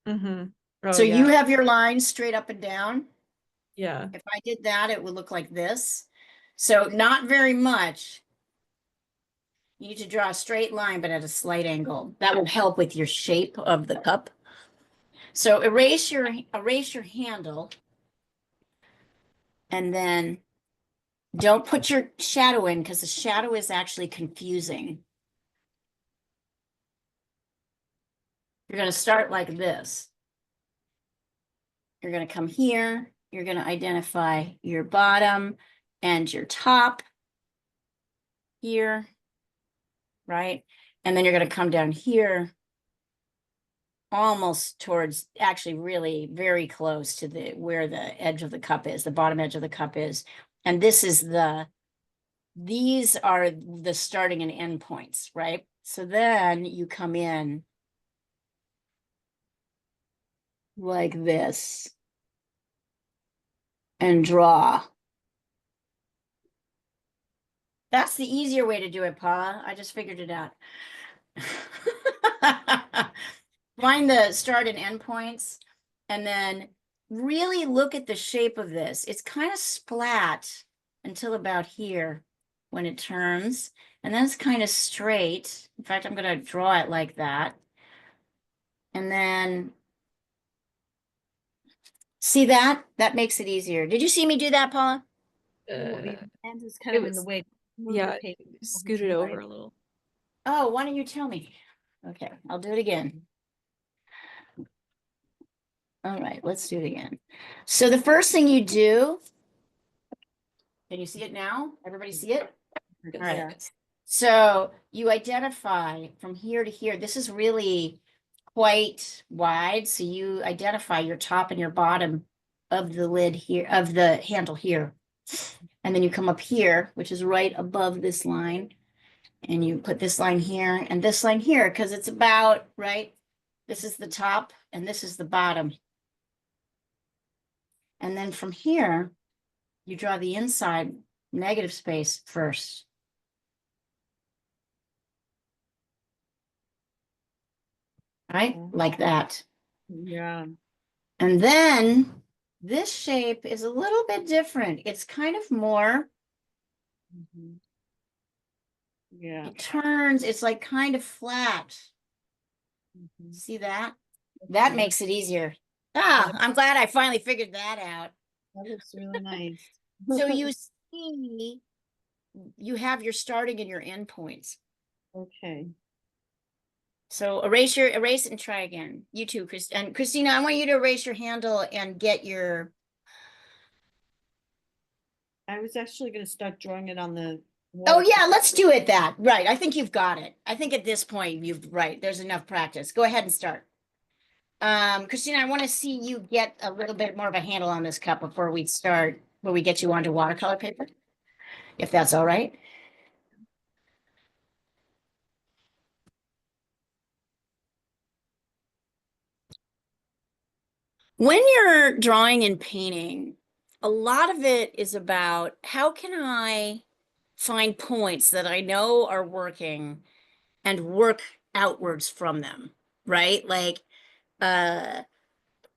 Mhm. Oh, So you yeah. have your lines straight up and down. Yeah. If I did that, it would look like this. So not very much. You need to draw a straight line, but at a slight angle. That will help with your shape of the cup. So erase your handle. And then don't put your shadow in because the shadow is actually confusing. You're going to start like this. You're going to come here. You're going to identify your bottom and your top here, right? And then you're going to come down here almost towards, actually really very close to the, where the edge of the cup is, the bottom edge of the cup is. And this is these are the starting and end points, right? So then you come in like this and draw. That's the easier way to do it, Paula. I just figured it out. Find the start and end points, and then really look at the shape of this. It's kind of splat until about here when it turns, and then it's kind of straight. In fact, I'm going to draw it like that. And then see that? That makes it easier. Did you see me do that, Paula? Oh, Uh, your hand is kind it of in the was- way. Move yeah, the paper scoot to it the over right. a little. Oh, why don't you tell me? Okay, I'll do it again. All right, let's do it again. So the first thing you do, can you see it now? Everybody see it? All right. Yeah. So you identify from here to here. This is really quite wide. So you identify your top and your bottom of the lid here, of the handle here. And then you come up here, which is right above this line. And you put this line here and this line here, because it's about, right? This is the top and this is the bottom. And then from here, you draw the inside negative space first. Right? Like that. Yeah. And then this shape is a little bit different. It's kind of more, Mhm. Yeah. it turns, it's like kind of flat. Mhm. See that? That Okay. makes it easier. Ah, I'm glad I finally figured that out. That looks really nice. So you see, you have your starting and your end points. Okay. So erase it and try again. You too, and Christina, I want you to erase your handle and get your, I was actually going to start drawing it on the. oh water- yeah, let's do it that. Right. I think you've got it. I think at this point right. There's enough practice. Go ahead and start. Christina, I want to see you get a little bit more of a handle on this cup before we start, before we get you onto watercolor paper, if that's all right. When you're drawing and painting, a lot of it is about how can I find points that I know are working and work outwards from them, right? Like,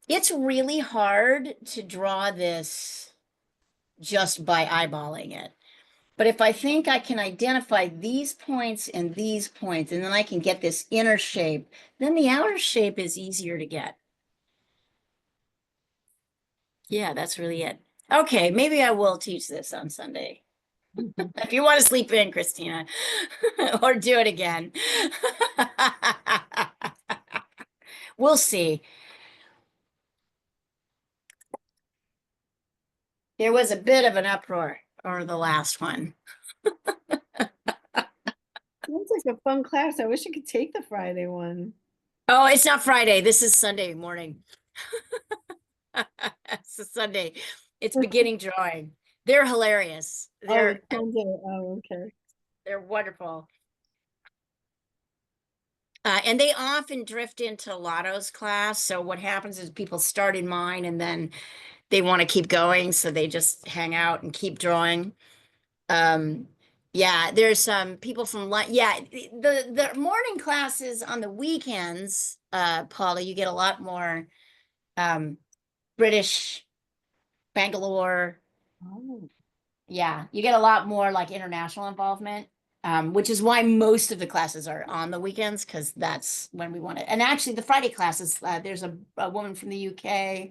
it's really hard to draw this just by eyeballing it. But if I think I can identify these points and these points, and then I can get this inner shape, then the outer shape is easier to get. Yeah, that's really it. Okay, maybe I will teach this on Sunday. If you want to sleep in, Christina, or do it again. We'll see. There was a bit of an uproar over the last one. Sounds like a fun class. I wish I could take the Friday one. Oh, it's not Friday. This is Sunday morning. It's a Sunday. It's beginning drawing. They're hilarious. Oh, it's Sunday. Oh, okay. They're wonderful. And they often drift into Lotto's class. So what happens is people start in mine and then they want to keep going. So they just hang out and keep drawing. Yeah, there's some people from, yeah, the morning classes on the weekends, Paula, you get a lot more British, Bangalore. Oh. Yeah, you get a lot more like international involvement, which is why most of the classes are on the weekends, because that's when we want it. And actually, the Friday classes, there's a woman from the UK.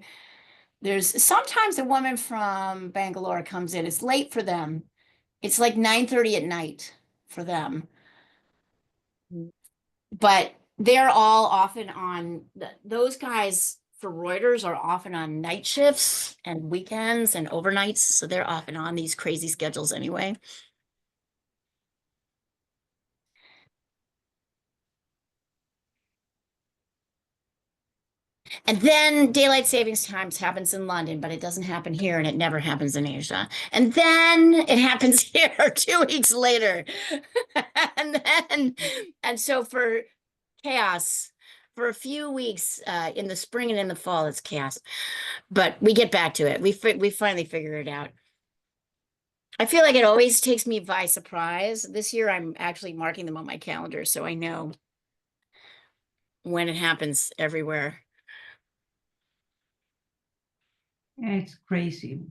There's sometimes a woman from Bangalore comes in. It's late for them. It's like 9:30 at night for them. Mm. But they're all often on, those guys for Reuters are often on night shifts and weekends and overnights. So they're often on these crazy schedules anyway. And then daylight savings times happens in London, but it doesn't happen here and it never happens in Asia. And then it happens here 2 weeks later. And so for chaos, for a few weeks in the spring and in the fall, it's chaos. But we get back to it. We finally figure it out. I feel like it always takes me by surprise. This year I'm actually marking them on my calendar so I know when it happens everywhere. It's crazy.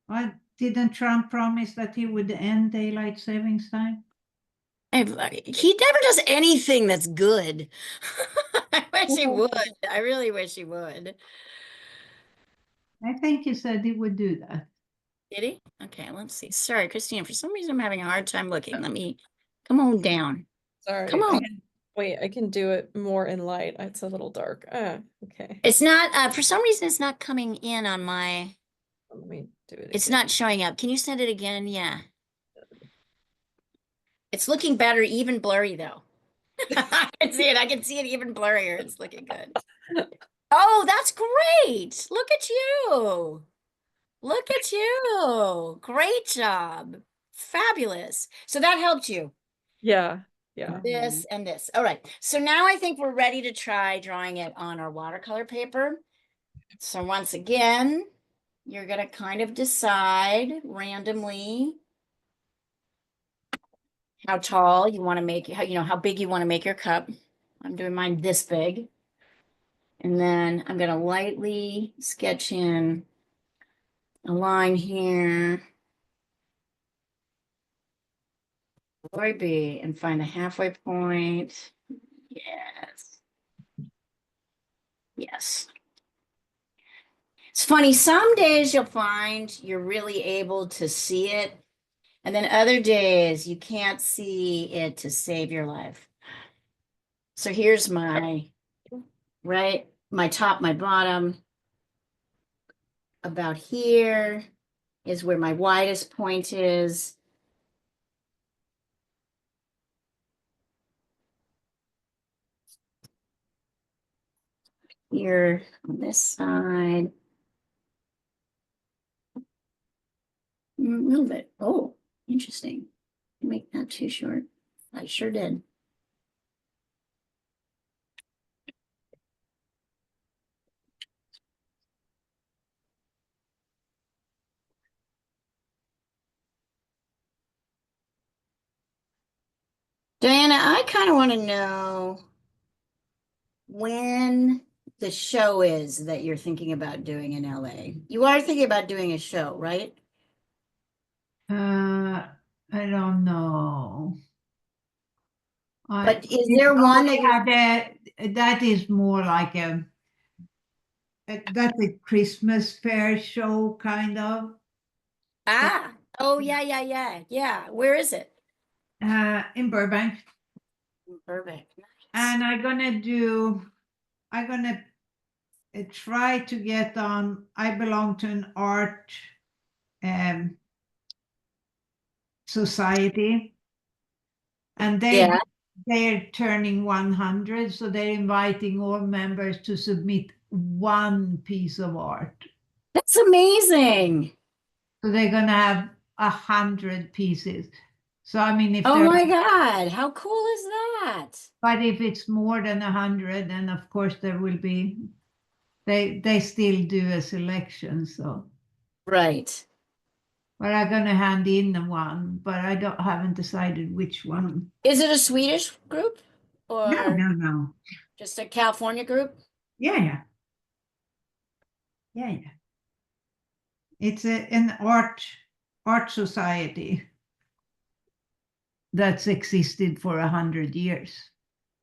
Why didn't Trump promise that he would end daylight savings time? He never does anything that's good. I wish he would. I really wish he would. I think he said he would do that. Did he? Okay, let's see. Sorry, Christine. For some reason, I'm having a hard time looking. Let me come on down. Sorry. Come on. Wait, I can do it more in light. It's a little dark. Okay. It's not, for some reason, it's not coming in on my, Let me do it it's again. not showing up. Can you send it again? Yeah. It's looking better, even blurry though. I can see it. I can see it even blurrier. It's looking good. Oh, that's great. Look at you. Look at you. Great job. Fabulous. So that helped you. Yeah, yeah. This and this. All right. So now I think we're ready to try drawing it on our watercolor paper. So once again, you're going to kind of decide randomly how tall you want to make, how big you want to make your cup. I'm doing mine this big. And then I'm going to lightly sketch in a line here. Or B and find the halfway point. Yes. Yes. It's funny, some days you'll find you're really able to see it, and then other days you can't see it to save your life. So here's my, right, my top, my bottom. About here is where my widest point is. Here on this side. A little bit. Oh, interesting. Make that too short. I sure did. Diana, I kind of want to know when the show is that you're thinking about doing in LA. You are thinking about doing a show, right? I don't know. But is there one that you're that is more like that's a Christmas fair show kind of. oh yeah. Where is it? In Burbank. Burbank. And I'm gonna try to get on. I belong to an art society, and Yeah. they're turning 100, so they're inviting all members to submit one piece of art. That's amazing. So they're gonna have 100 pieces. So I mean, if Oh there's my God, how cool is that? but if it's more than 100, then of course there will be. They still do a selection. So, Right. but I'm gonna hand in one, but I haven't decided which one. Is it a Swedish group No, or no. just a California group? Yeah. It's an art society that's existed for 100 years.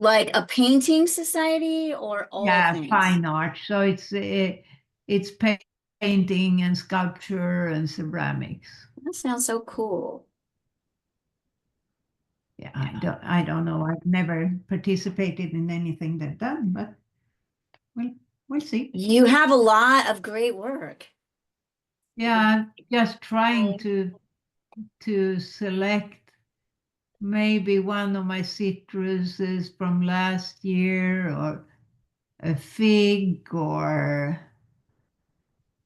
Like a painting society or all things? Fine art. So it's painting and sculpture and ceramics. That sounds so cool. Yeah, I don't know. I've never participated in anything they've done, but we'll see. You have a lot of great work. Yeah, just trying to select maybe one of my citruses from last year or a fig or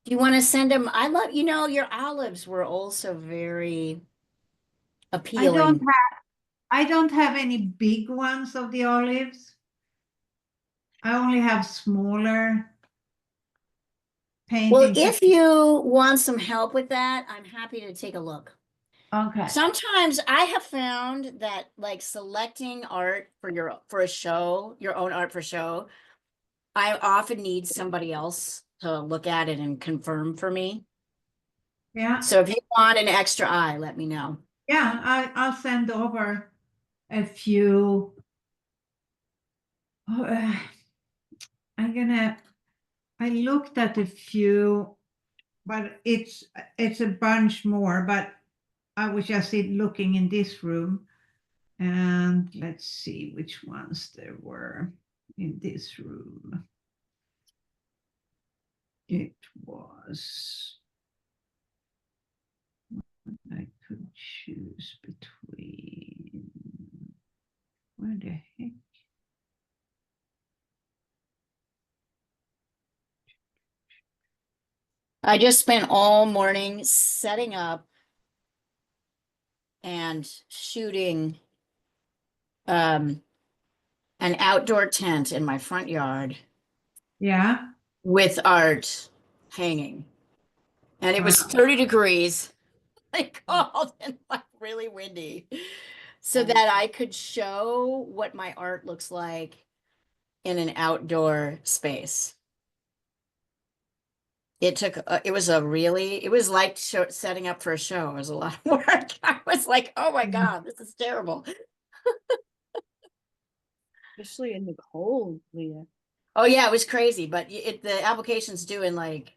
Do you want to send them? I love, your olives were also very I appealing. I don't have any big ones of the olives. I only have smaller Well, paintings. if you want some help with that, I'm happy to take a look. Okay. Sometimes I have found that like selecting art for a show, your own art for show, I often need somebody else to look at it and confirm for me. Yeah. So if you want an extra eye, let me know. Yeah, I'll send over a few. Oh, I looked at a few, but it's a bunch more, but I was just looking in this room. And let's see which ones there were in this room. It was, I could choose between, where the heck? I just spent all morning setting up and shooting um, an outdoor tent in my front yard Yeah. with art hanging. And it was Wow. 30 degrees, like cold and like really windy, so that I could show what my art looks like in an outdoor space. It was like setting up for a show. It was a lot of work. I was like, oh my God, this is terrible. Especially in the cold, Leah. Oh yeah, it was crazy, but the application's due in like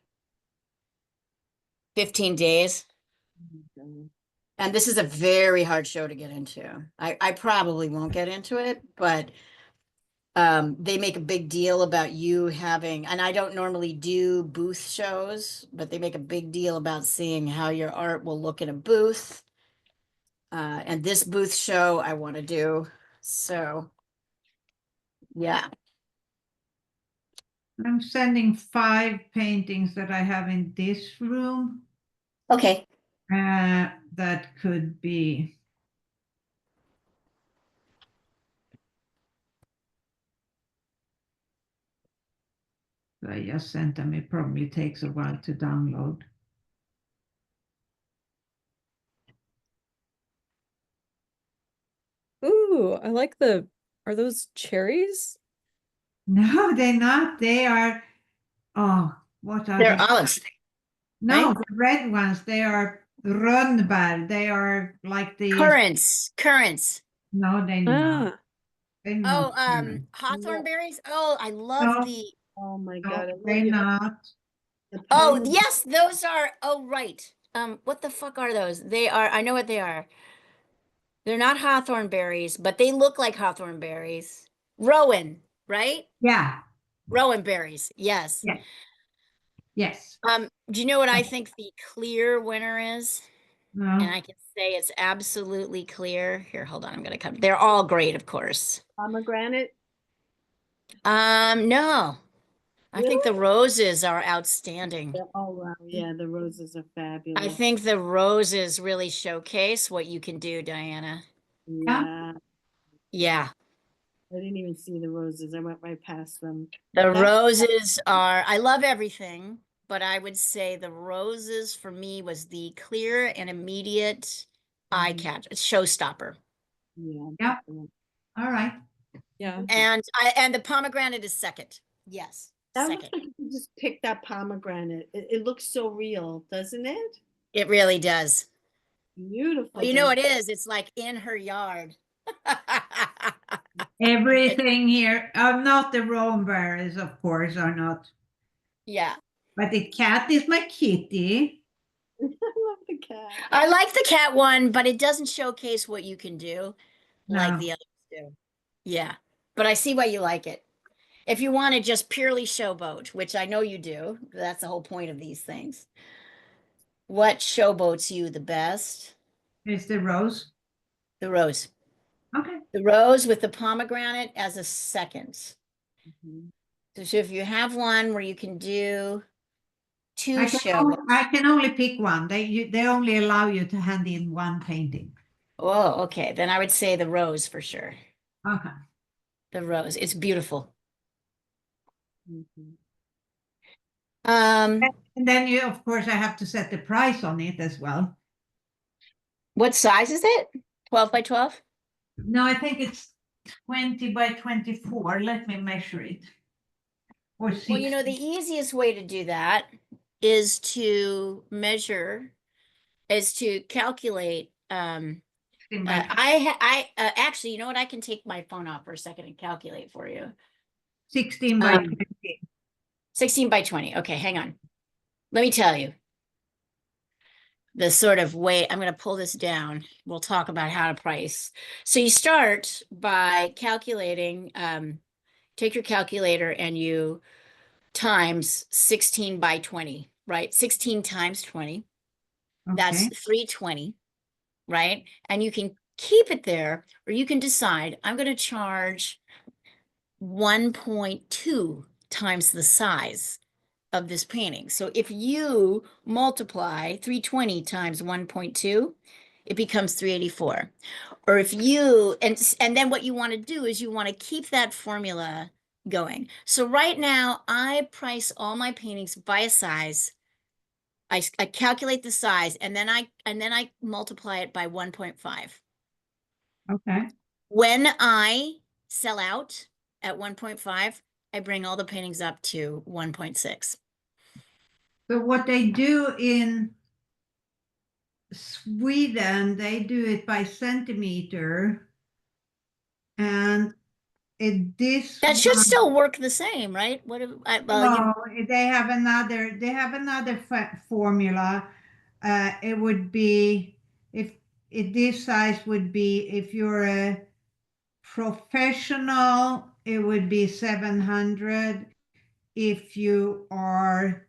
15 days. Oh, And this is a very hard show to get into. I probably won't get into it, but they make a big deal about you having, and I don't normally do booth shows, but they make a big deal about seeing how your art will look in a booth. And this booth show I want to do. So, yeah. I'm sending 5 paintings that I have in this room. Okay. That could be. I just sent them. It probably takes a while to download. Ooh, I like are those cherries? No, they're not. They are, oh, what are They're they? olives, No, right? the red ones, they are rönnbär. They are like the, Currants. no, they're not. Ah, They're not Oh, currant. hawthorn berries. Oh, I love No, the, oh my no, God, I love they're your not. the oh, pomegranate. yes, those are, oh, right. What the fuck are those? I know what they are. They're not hawthorn berries, but they look like hawthorn berries. Rowan, right? Yeah, Rowan berries. Yes. yeah, yes. Do you know what I think the clear winner is? And No, I can say it's absolutely clear. Here, hold on. I'm gonna come. They're all great, of course. Pomegranate. No. I think the Really? roses are outstanding. Oh wow, yeah, the roses are I fabulous. think the roses really showcase what you can do, Diana. yeah. Yeah, Yeah. I didn't even see the roses. I went right past them. The That roses are, I love everything, but I would say the roses for me was the clear and immediate eye Mhm. catch, showstopper. Yeah, Yeah. definitely. All right. yeah. And the pomegranate is second. Yes, That looks second. like you just picked that pomegranate. It looks so real, doesn't it? It really does. Beautiful, Well, you know Diane. it is. It's like in her yard. Everything here, not the berries, of course, are not. Yeah. But the cat is my kitty. I love the cat. I like the cat one, but it doesn't showcase what you can do like No, the others do. Yeah. But I see why you like it. If you want to just purely showboat, which I know you do, that's the whole point of these things. What showboats you the best? it's the rose. The rose. Okay. The rose with the pomegranate as a second. Mhm. So if you have one where you can do two I shows. can only pick one. They only allow you to hand in one painting. Oh, okay. Then I would say the rose for sure. Okay. The rose. It's beautiful. Mhm. Um, And then you, of course, I have to set the price on it as well. what size is it? 12 by 12? No, I think it's 20 by 24. Let me measure it. Or Well, you know, the 60. easiest way to do that is to measure, is to calculate. 16 by Actually, you know what? I can take my phone off for a second and calculate for you. 16 by Um, 20. 16 by 20. Okay, hang on. Let me tell you the sort of way I'm going to pull this down. We'll talk about how to price. So you start by calculating, take your calculator and you times 16 by 20, right? 16 times 20. That's Okay. 320, right? And you can keep it there, or you can decide I'm going to charge 1.2 times the size of this painting. So if you multiply 320 times 1.2, it becomes 384. Or if you, and then what you want to do is you want to keep that formula going. So right now I price all my paintings by a size. I calculate the size and then I multiply it by 1.5. Okay. When I sell out at 1.5, I bring all the paintings up to 1.6. So what they do in Sweden, they do it by centimeter. And this That should one, still work the same, right? Well, no, they have another formula. It would be if this size would be if you're a professional, it would be 700. If you are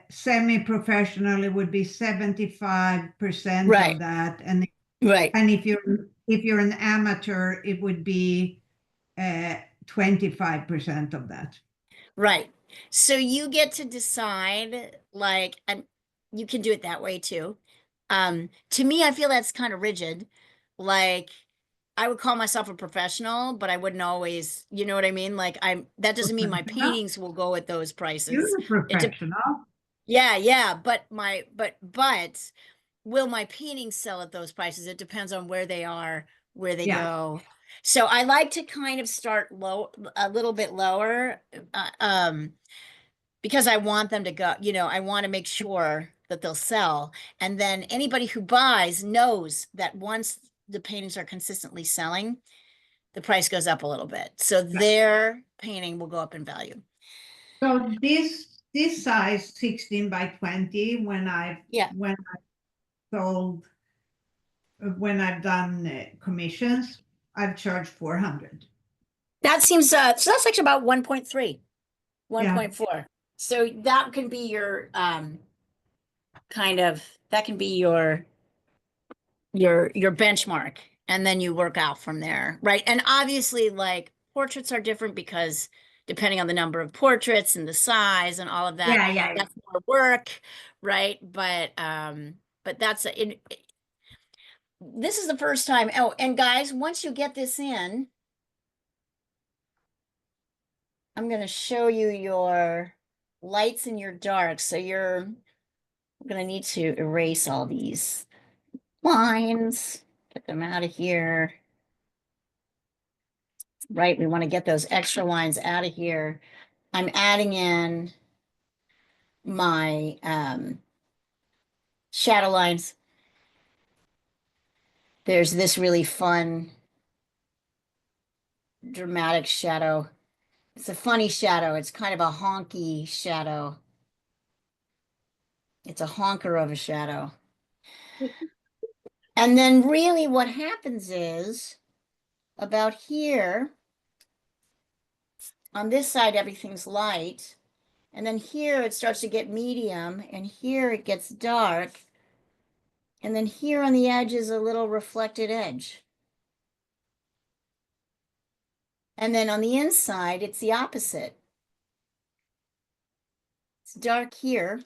semi-professional, it would be 75% right, of that, and right, if you're an amateur, it would be 25% of that. right. So you get to decide, like, and you can do it that way too. To me, I feel that's kind of rigid. Like, I would call myself a professional, but I wouldn't always, you know what I mean? Like, that doesn't mean my Professional? paintings will go at those prices. You're a professional. Yeah, yeah, but will my paintings sell at those prices? It depends on where they are, where they Yeah. go. So I like to kind of start low, a little bit lower, uh, um, because I want them to go, I want to make sure that they'll sell. And then anybody who buys knows that once the paintings are consistently selling, the price goes up a little bit. So their painting will go up in value. So this size 16 by 20 Yeah. when I sold when I've done commissions, I've charged 400. That seems so that's actually about 1.3, Yeah. 1.4. So that can be your kind of that can be your benchmark, and then you work out from there, right? And obviously like portraits are different because depending on the number of portraits and the size and all of that, Yeah. that's more work, right? But this is the first time. Oh, and guys, once you get this in, I'm going to show you your lights and your darks. So we're going to need to erase all these lines, get them out of here. Right, we want to get those extra lines out of here. I'm adding in my shadow lines. There's this really fun, dramatic shadow. It's a funny shadow. It's kind of a honky shadow. It's a honker of a shadow. And then really what happens is about here, on this side, everything's light. And then here it starts to get medium, and here it gets dark. And then here on the edge is a little reflected edge. And then on the inside, it's the opposite. It's dark here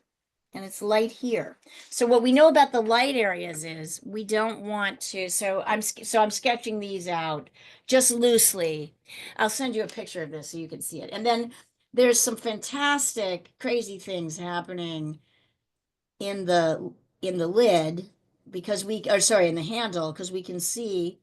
and it's light here. So what we know about the light areas is we don't want to, so I'm sketching these out just loosely. I'll send you a picture of this so you can see it. And then there's some fantastic crazy things happening in the lid because or sorry, in the handle, because we can see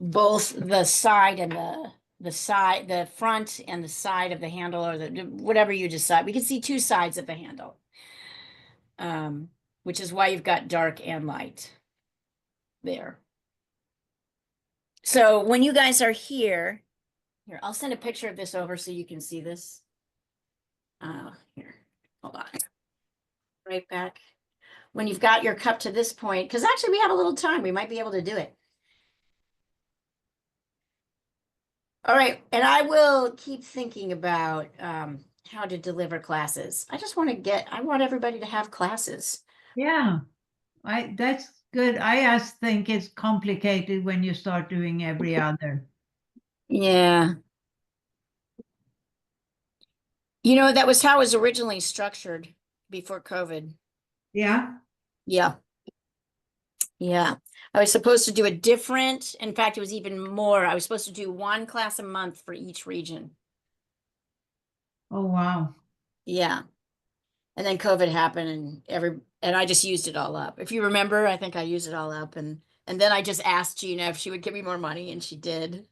both the side and the front and the side of the handle, or whatever you decide. We can see two sides of the handle, which is why you've got dark and light there. So when you guys are here, I'll send a picture of this over so you can see this. Here, hold on. Right back. When you've got your cup to this point, because actually we have a little time, we might be able to do it. All right, and I will keep thinking about how to deliver classes. I want everybody to have classes. Yeah, that's good. I just think it's complicated when you start doing every other. Yeah. That was how it was originally structured before COVID. Yeah. Yeah. Yeah. I was supposed to do a different, in fact, it was even more. I was supposed to do one class a month for each region. Oh, wow. Yeah. And then COVID happened and I just used it all up. If you remember, I think I used it all up and then I just asked Gina if she would give me more money and she did.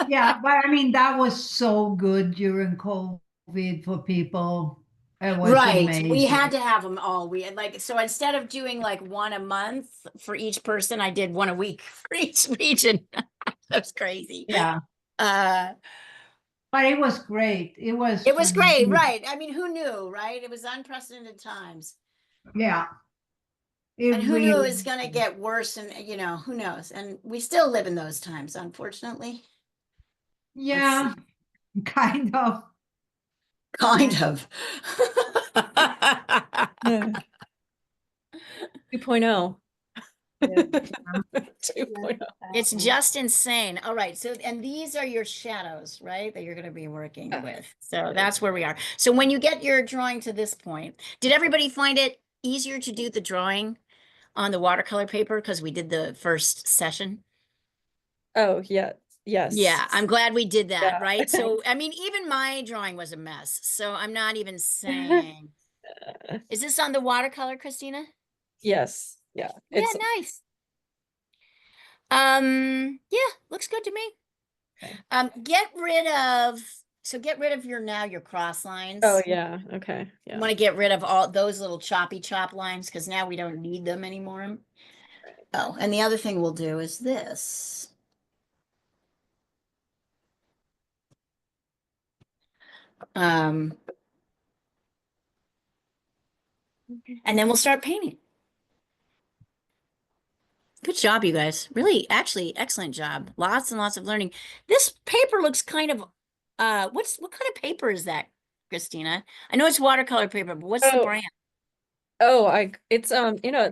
Yeah, but I mean, that was so good during COVID for people. It was Right. We had amazing. to have them all. We had so instead of doing like one a month for each person, I did one a week for each region. That was crazy. Yeah, Uh, but it was great. it was great, right? I mean, who knew, right? It was unprecedented times. Yeah, it And who knew really, it's going to get worse and who knows? And we still live in those times, unfortunately. Let's yeah, see. kind of. Kind of. Yeah. 2.0. Yeah. 2.0. It's just insane. All right. So, and these are your shadows, right? That you're going to be working with. So that's where we are. So when you get your drawing to this point, did everybody find it easier to do the drawing on the watercolor paper? Because we did the first session. Oh, yeah. Yes. Yeah, I'm glad we did that, Yeah. right? So, I mean, even my drawing was a mess. So I'm not even saying. Is this on the watercolor, Christina? Yes. Yeah. Yeah, It's nice. Yeah, looks good to me. okay. Get rid of your cross lines. Oh, yeah. Okay. You Yeah. want to get rid of all those little choppy chop lines because now we don't need them anymore. Oh, and the other thing we'll do is this. Um, and then we'll start painting. Good job, you guys. Really, actually, excellent job. Lots and lots of learning. This paper looks kind of, what kind of paper is that, Christina? I know it's watercolor paper, but what's the Oh, brand? it's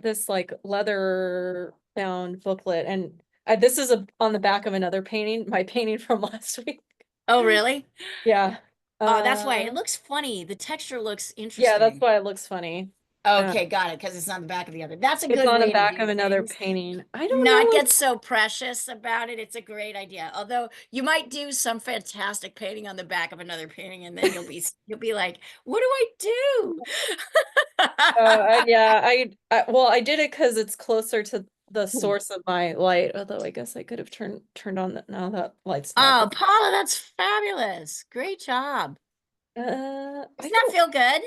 this like leather bound booklet, and this is on the back of another painting, my painting from last week. Oh, really? Yeah. Oh, that's why it Uh, looks funny. The texture looks yeah, that's interesting. why it looks funny. Okay, got it, because it's on the back of the other. That's a It's good on the way to back do of another things. painting. I don't Not know get so precious about it. It's a great idea. Although you might do some fantastic painting on the back of another painting, and then you'll be like, what do I do? yeah, I did it because it's closer to the source of my light. Although I guess I could have turned on that. Now that light's not. Oh, Paula, that's fabulous. Great job. I Doesn't that don't feel good?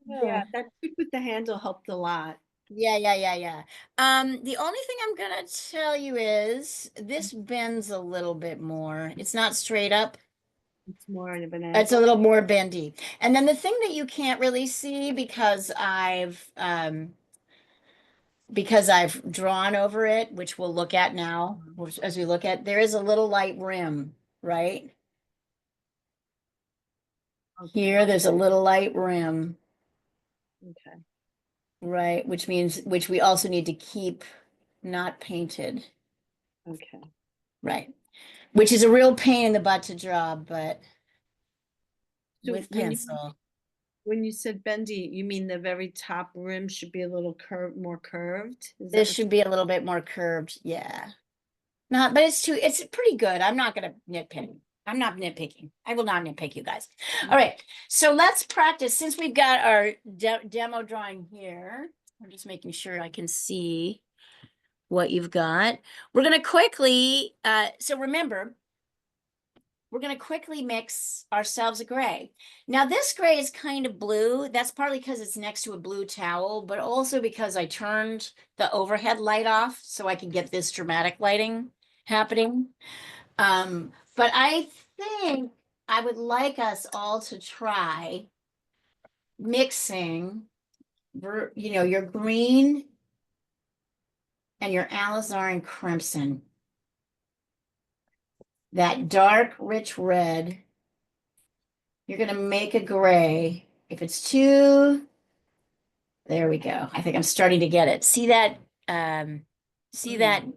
know. Yeah, that trick with the handle helped a lot. Yeah, yeah, yeah, yeah. The only thing I'm gonna tell you is this bends a little bit more. It's not straight up. It's more of an It's a angle. little more bendy. And then the thing that you can't really see because I've drawn over it, which we'll look at now, as we look at, there is a little light rim, right? Here, there's a little light rim, Okay. right? Which we also need to keep not painted. Okay. Right. Which is a real pain in the butt to draw, but So with when you- pencil. When you said bendy, you mean the very top rim should be a little more curved? Is that This what should be a little bit more curved, yeah. Not, but it's pretty good. I'm not gonna nitpick. I'm not nitpicking. I will not nitpick you guys. All right, so let's practice. Since we've got our demo drawing here, I'm just making sure I can see what you've got. We're gonna quickly, so remember, we're going to quickly mix ourselves a gray. Now this gray is kind of blue. That's partly because it's next to a blue towel, but also because I turned the overhead light off so I can get this dramatic lighting happening. But I think I would like us all to try mixing, your green and your alizarin crimson. That dark, rich red. You're going to make a gray. If it's too, there we go. I think I'm starting to get it. See that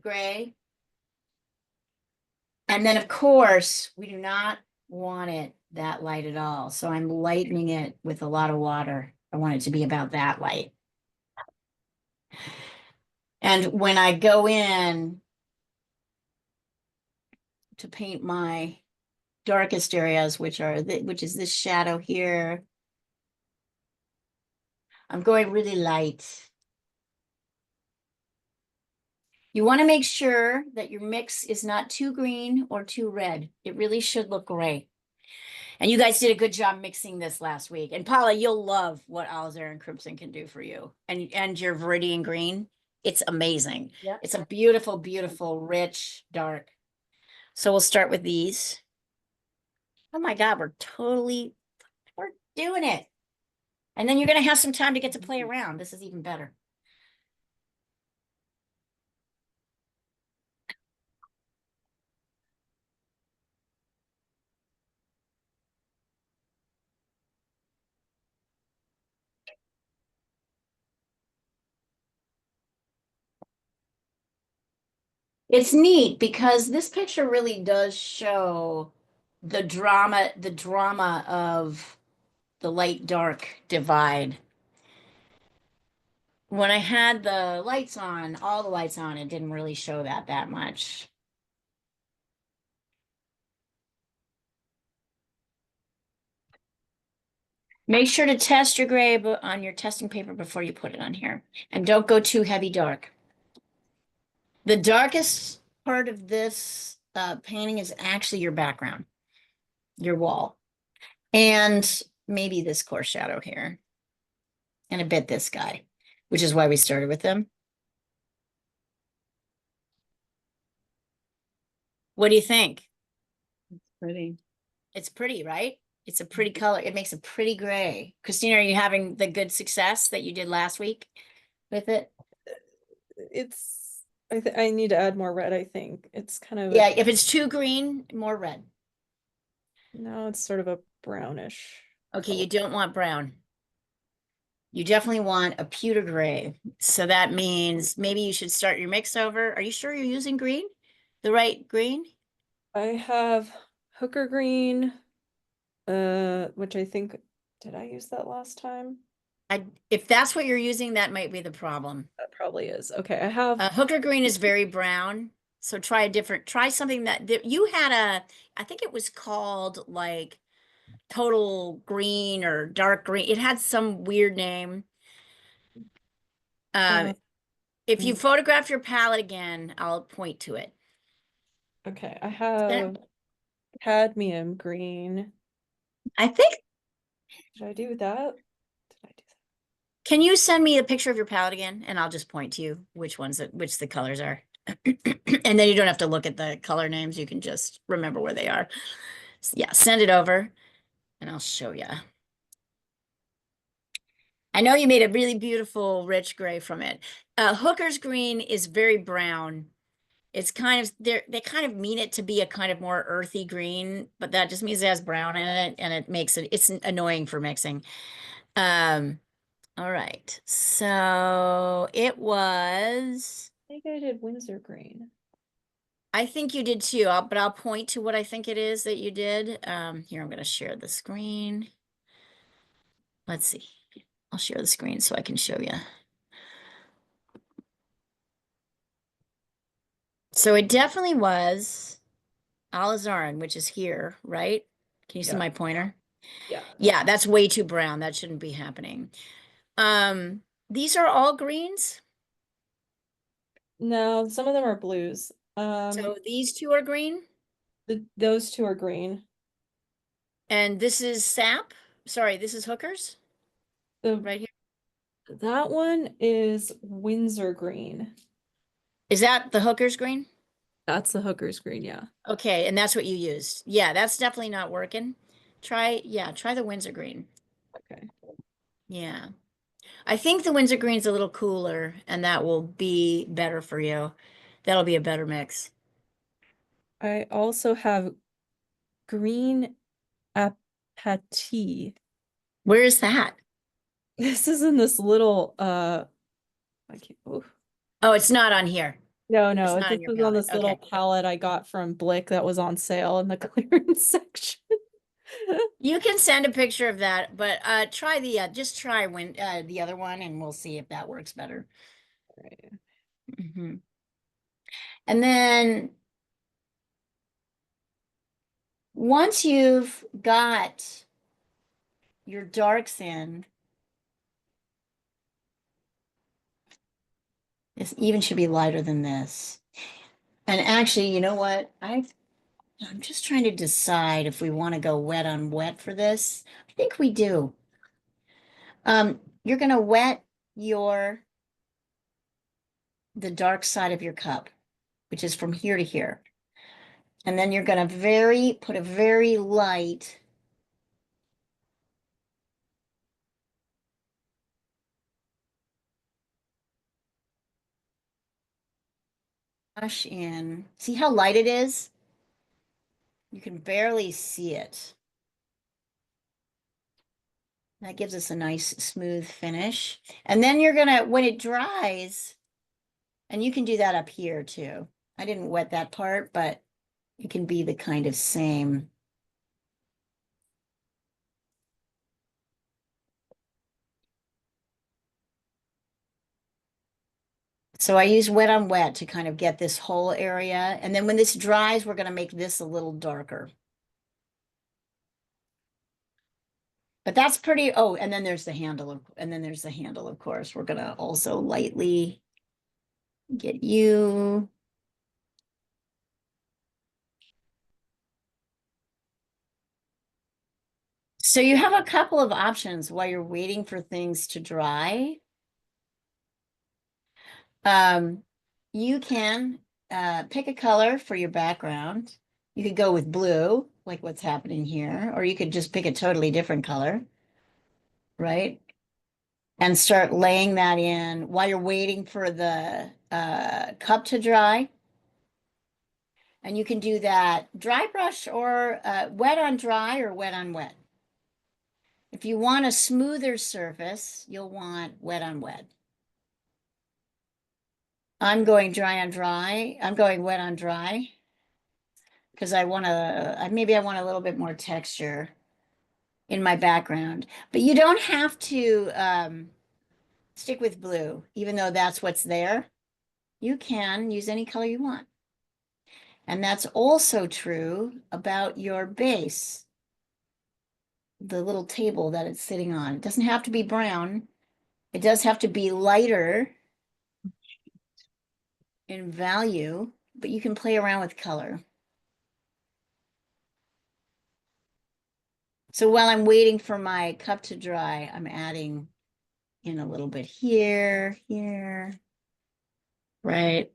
gray? And then of course, we do not want it that light at all. So I'm lightening it with a lot of water. I want it to be about that light. And when I go in to paint my darkest areas, which is this shadow here, I'm going really light. You want to make sure that your mix is not too green or too red. It really should look gray. And you guys did a good job mixing this last week. And Paula, you'll love what alizarin crimson can do for you. And your viridian green, it's amazing. Yep. It's a beautiful, beautiful, rich, dark. So we'll start with these. Oh my God, we're doing it. And then you're going to have some time to get to play around. This is even better. It's neat because this picture really does show the drama of the light dark divide. When I had the lights on, all the lights on, it didn't really show that much. Make sure to test your gray on your testing paper before you put it on here. And don't go too heavy dark. The darkest part of this painting is actually your background, your wall, and maybe this core shadow here, and a bit this guy, which is why we started with them. What do you think? It's pretty. It's pretty, right? It's a pretty color. It makes a pretty gray. Christina, are you having the good success that you did last week with it? I need to add more red, I think. It's kind of Yeah, if it's too green, more red. no, it's sort of a brownish. Okay, color. you don't want brown. You definitely want a pewter gray. So that means maybe you should start your mix over. Are you sure you're using green? The right green? I have hooker green, which I think, did I use that last time? If that's what you're using, that might be the problem. That probably is. Okay, I have Hooker green is very brown. So try something that you had I think it was called like total green or dark green. It had some weird name. If you photograph your palette again, I'll point to it. okay, I have cadmium green. I think, Did I do that? Did I do that? can you send me a picture of your palette again? And I'll just point to you which the colors are. And then you don't have to look at the color names. You can just remember where they are. Yeah, send it over and I'll show you. I know you made a really beautiful rich gray from it. Hooker's green is very brown. It's kind of, they kind of mean it to be a kind of more earthy green, but that just means it has brown in it and it makes it's annoying for mixing. All right, so it was think I did Windsor green. I think you did too, but I'll point to what I think it is that you did. Here, I'm going to share the screen. Let's see. I'll share the screen so I can show you. So it definitely was alizarin, which is here, right? Can you see Yeah. my pointer? Yeah. Yeah, that's way too brown. That shouldn't be happening. These are all greens. No, some of them are blues. So these two are green, Those two are green. and this is sap. Sorry, this is hookers The right here. That one is Windsor green. Is that the hookers green? That's the hooker's green, yeah. Okay, and that's what you used. Yeah, that's definitely not working. Try the Windsor green. Okay. Yeah. I think the Windsor green's a little cooler, and that will be better for you. That'll be a better mix. I also have green apatite. Where is that? This is in this little I can't, oof. Oh, it's not on here. No, It's no, not this on your is on palette. this little Okay. palette I got from Blick that was on sale in the clearance section. You can send a picture of that, but try just try the other one, and we'll see if that works better. Right. Mhm. And then once you've got your darks in, this even should be lighter than this. And actually, you know what? I'm just trying to decide if we want to go wet on wet for this. I think we do. You're gonna wet the dark side of your cup, which is from here to here. And then you're gonna put a very light brush in. See how light it is? You can barely see it. That gives us a nice smooth finish. And then you're gonna, when it dries, and you can do that up here too. I didn't wet that part, but it can be the kind of same. So I use wet on wet to kind of get this whole area. And then when this dries, we're gonna make this a little darker. But that's pretty, oh, and then there's the handle, of course. We're gonna also lightly get you. So you have a couple of options while you're waiting for things to dry. You can pick a color for your background. You could go with blue, like what's happening here, or you could just pick a totally different color, right? And start laying that in while you're waiting for the cup to dry. And you can do that dry brush or wet on dry or wet on wet. If you want a smoother surface, you'll want wet on wet. I'm going dry on dry. I'm going wet on dry because maybe I want a little bit more texture in my background. But you don't have to stick with blue, even though that's what's there. You can use any color you want. And that's also true about your base, the little table that it's sitting on. It doesn't have to be brown. It does have to be lighter in value, but you can play around with color. So while I'm waiting for my cup to dry, I'm adding in a little bit here, right?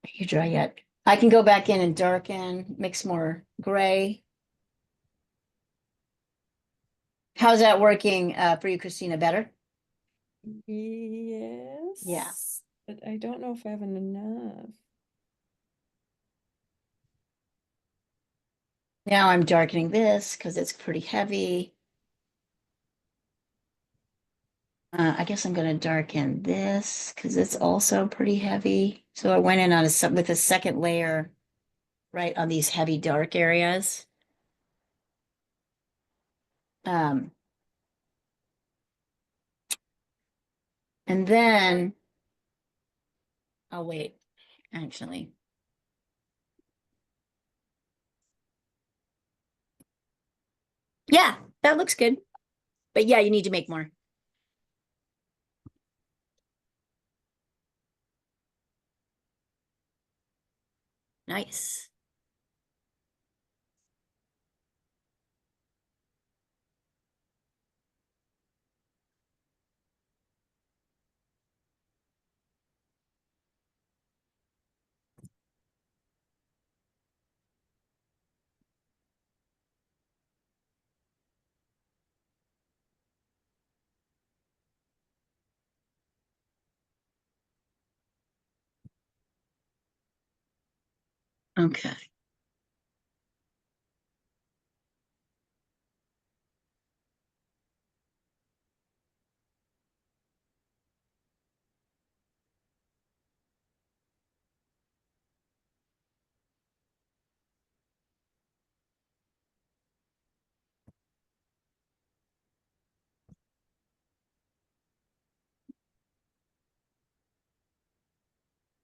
Are you dry yet? I can go back in and darken, mix more gray. How's that working for you, Christina? Better? Yes. Yeah. But I don't know if I have enough. Now I'm darkening this because it's pretty heavy. I guess I'm gonna darken this because it's also pretty heavy. So I went in on with a second layer right on these heavy dark areas. Um, and then I'll wait, actually. Yeah, that looks good. But yeah, you need to make more. Nice. Okay.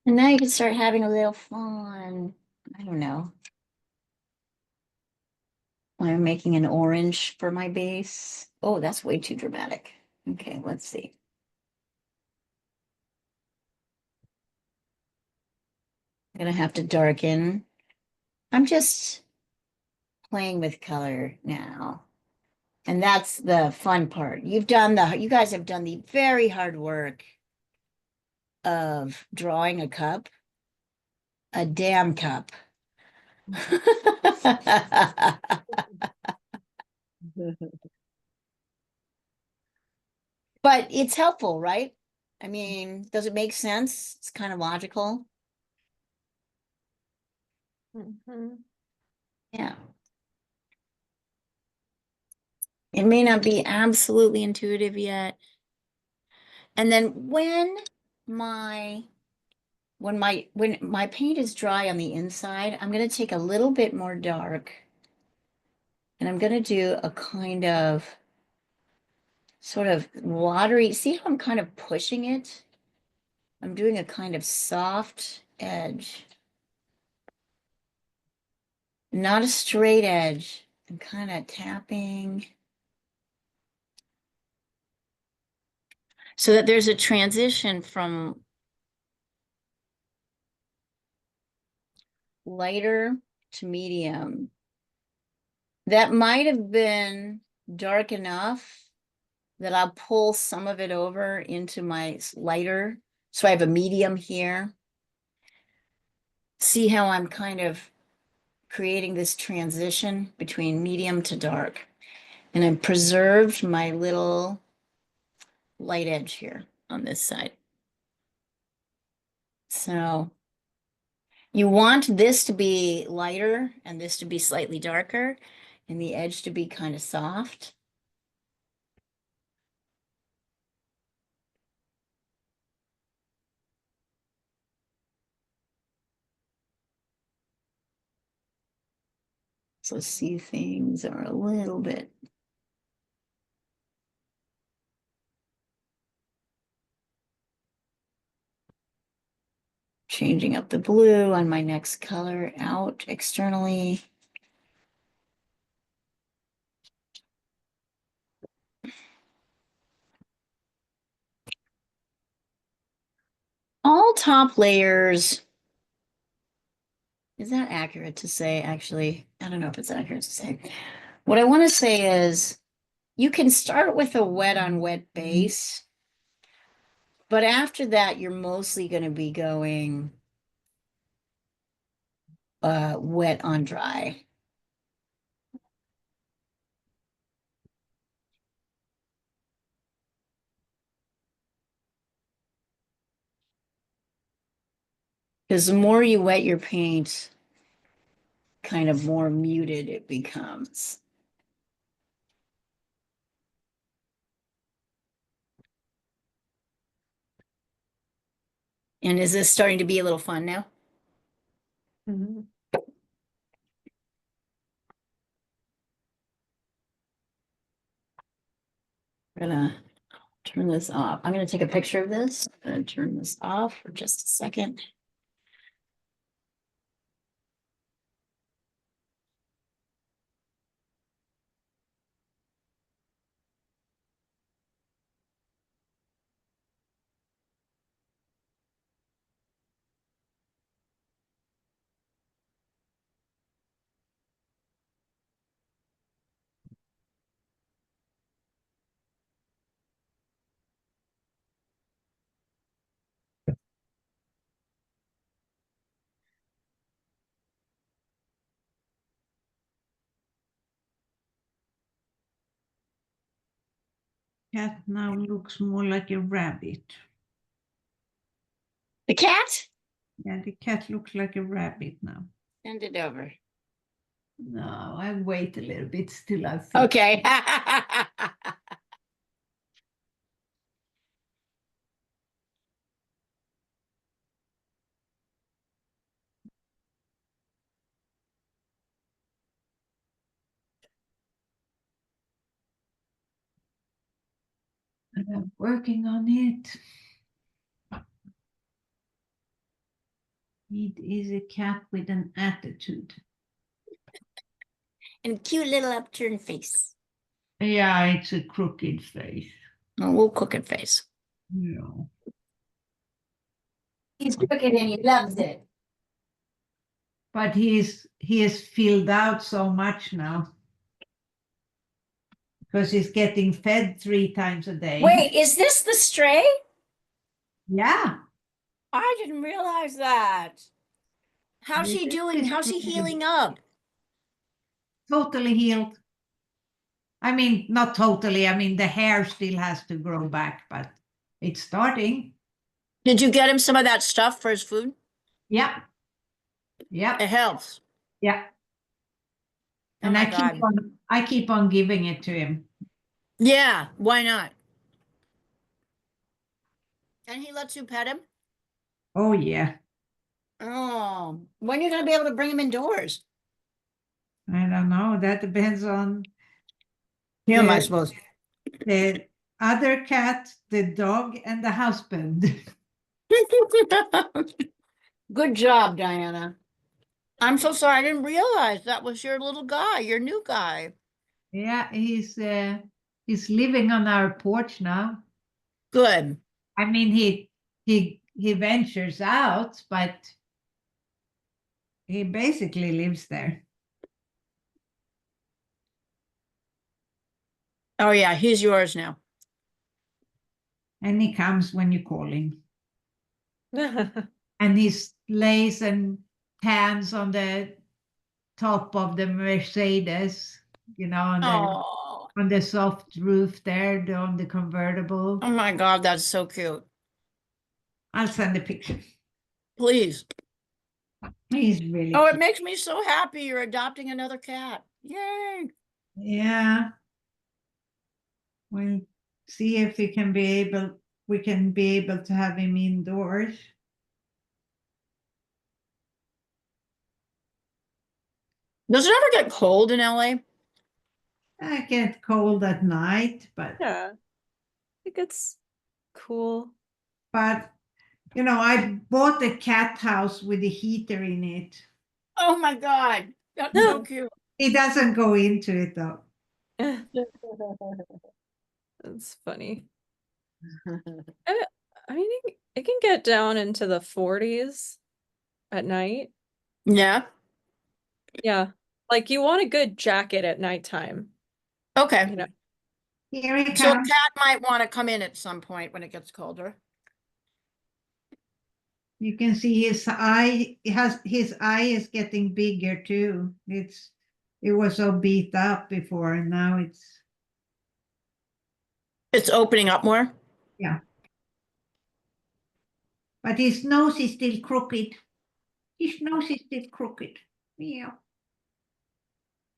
And now you can start having a little fun. I don't know. I'm making an orange for my base. Oh, that's way too dramatic. Okay, let's see. I'm gonna have to darken. I'm just playing with color now. And that's the fun part. You guys have done the very hard work of drawing a cup, a damn cup. But it's helpful, right? I mean, does it make sense? It's kind of logical. Mhm. Yeah. It may not be absolutely intuitive yet. And then when my paint is dry on the inside, I'm going to take a little bit more dark and I'm going to do a kind of sort of watery. See how I'm kind of pushing it? I'm doing a kind of soft edge, not a straight edge. I'm kind of tapping so that there's a transition from lighter to medium. That might have been dark enough that I'll pull some of it over into my lighter. So I have a medium here. See how I'm kind of creating this transition between medium to dark. And I've preserved my little light edge here on this side. So you want this to be lighter and this to be slightly darker and the edge to be kind of soft. So see things are a little bit. Changing up the blue on my next color out externally. All top layers. Is that accurate to say, actually? I don't know if it's accurate to say. What I want to say is you can start with a wet on wet base, but after that, you're mostly going to be going wet on dry. Because the more you wet your paint, kind of more muted it becomes. And is this starting to be a little fun now? Mhm. We're gonna turn this off. I'm gonna take a picture of this and turn this off for just a second. Cat now looks more like a rabbit. The cat? Yeah, the cat looks like a rabbit now. Send it over. No, I wait a little bit till I think. Okay. And I'm working on it. It is a cat with an attitude. And cute little upturned face. Yeah, it's a crooked face. Oh, we'll cook it face. No. He's crooked and he loves it. But he is filled out so much now. Because he's getting fed 3 times a day. Wait, is this the stray? Yeah. I didn't realize that. How's This he is doing? the How's he stray. healing up? Totally healed. I mean, not totally. I mean, the hair still has to grow back, but it's starting. Did you get him some of that stuff for his food? Yeah. Yeah. It helps. Yeah. Oh And my God. I keep on giving it to him. Yeah, why not? And he lets you pet him? Oh yeah. Oh, when are you gonna be able to bring him indoors? I don't know. That depends on Him, I the, suppose. the other cat, the dog, and the husband. Good job, Diana. I'm so sorry. I didn't realize that was your little guy, your new guy. Yeah, he's living on our porch now. Good. I mean, he ventures out, but he basically lives there. Oh yeah, he's yours now. And he comes when you call him. And he lays and hands on the top of the Mercedes, Oh, on the soft roof there, on the convertible. oh my God, that's so cute. I'll send a picture. Please. He's really Oh, it cute. makes me so happy you're adopting another cat. Yay. Yeah. We'll see if we can be able to have him indoors. Does it ever get cold in LA? I get cold at night, but Yeah, I think it's cool. I bought a cat house with a heater in it. Oh my God, that's so cute. He doesn't go into it though. That's funny. I mean, it can get down into the 40s at night. Yeah, Yeah, like you want a good jacket at nighttime, okay. you know. Here he So a comes. cat might want to come in at some point when it gets colder. You can see his eye. His eye is getting bigger too. It was so beat up before, and now It's opening up more. yeah. But his nose is still crooked. His nose is still crooked. Yeah.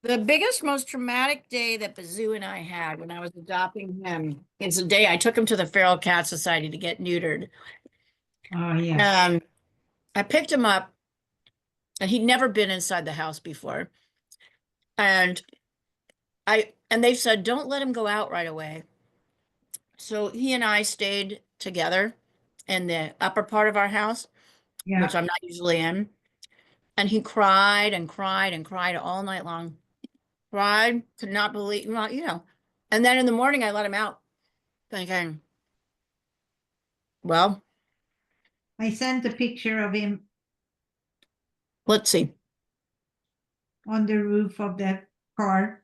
The biggest, most traumatic day that Bazoo and I had when I was adopting him is the day I took him to the Feral Cat Society to get neutered. Oh, yeah. I picked him up and he'd never been inside the house before. And and they said, don't let him go out right away. So he and I stayed together in the upper part of our house, which Yeah. I'm not usually in. And he cried and cried and cried all night long. Cried, could not believe, well, you know. And then in the morning, I let him out, thinking, well, I sent a picture of him let's see. on the roof of the car.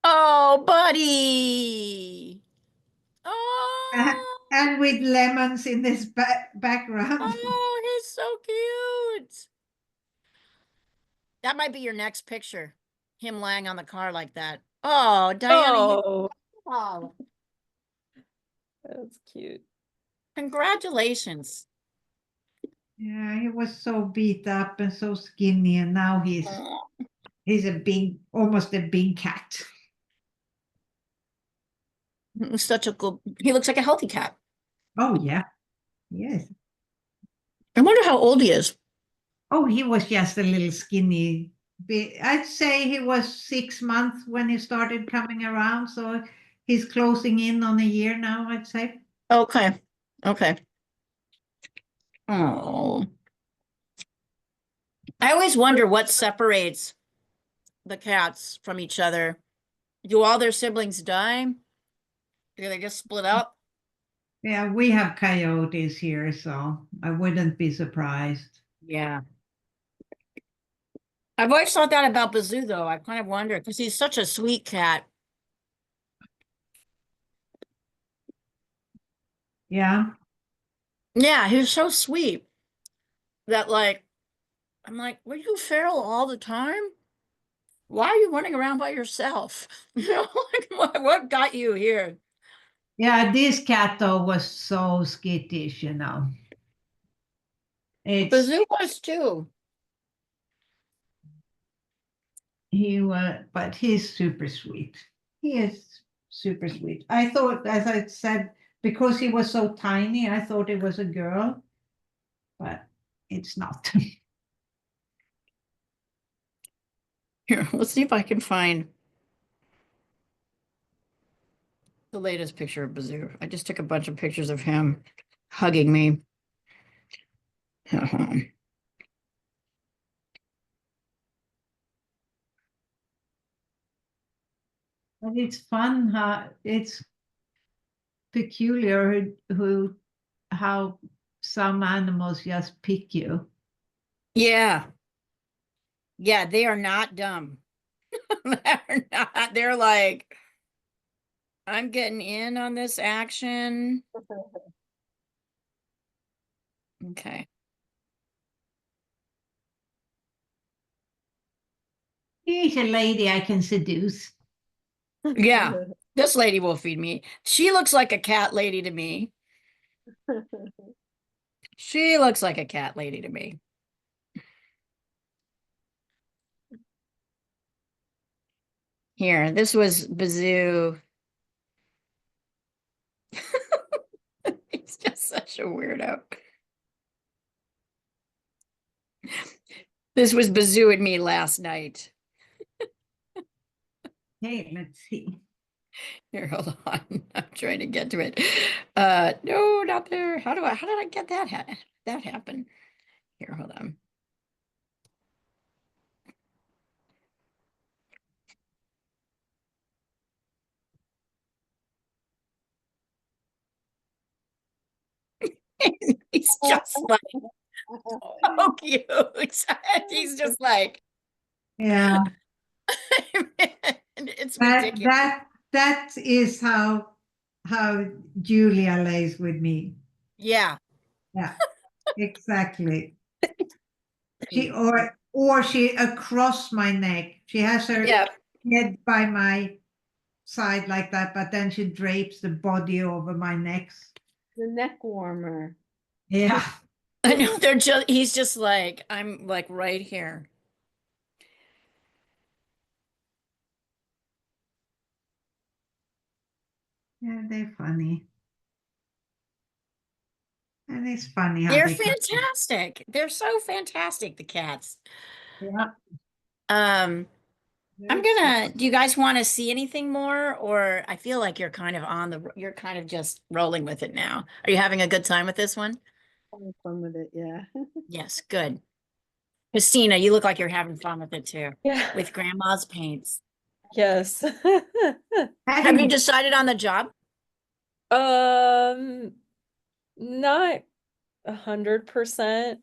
Oh, buddy. Oh, And with lemons in this background. oh, he's so cute. That might be your next picture. Him lying on the car like that. Oh, Diana, Oh, oh, that's cute. congratulations. Yeah, he was so beat up and so skinny, and now Oh, he's a big, almost a big cat. such a good, he looks like a healthy cat. Oh yeah, yes. I wonder how old he is. Oh, he was just a little skinny. I'd say he was 6 months when he started coming around, so he's closing in on a year now, I'd say. Okay. Okay. Oh, I always wonder what separates the cats from each other. Do all their siblings die? Do they just split up? Yeah, we have coyotes here, so I wouldn't be surprised. Yeah. I've always thought that about Bazoo, though. I kind of wonder because he's such a sweet cat. Yeah. Yeah, he's so sweet that, like, I'm like, were you feral all the time? Why are you running around by yourself? You know, like, what got you here? Yeah, this cat though was so skittish, It's Bazoo was too. he was, but he's super sweet. He is super sweet. I thought, as I said, because he was so tiny, I thought it was a girl, but it's not. Here, let's see if I can find the latest picture of Bazoo. I just took a bunch of pictures of him hugging me. But it's fun how it's peculiar how some animals just pick you. Yeah. Yeah, they are not dumb. They're not. They're like, I'm getting in on this action. Okay. Here's a lady I can seduce. Yeah. This lady will feed me. She looks like a cat lady to me. She looks like a cat lady to me. Here, this was Bazoo. He's just such a weirdo. This was Bazoo and me last night. Hey, let's see. Here, hold on. I'm trying to get to it. No, not there. How did I get that happen? Here, hold on. He's just like so cute. He's just like Yeah, it's that ridiculous. that that is how Julia lays with me. Yeah. Yeah, exactly. She or she across my neck. She has her Yeah. head by my side like that, but then she drapes the body over my neck. The neck warmer. Yeah. I know he's just like, I'm like right here. Yeah, they're funny. And it's funny how They're they come. fantastic. They're so fantastic, the cats. Yeah. I'm very cute. gonna, do you guys want to see anything more? Or I feel like you're kind of you're kind of just rolling with it now. Are you having a good time with this one? Having fun with it, yeah. Yes, good. Christina, you look like you're having fun with it too, Yeah. with grandma's paints. Yes. Have you decided on the job? Not 100%.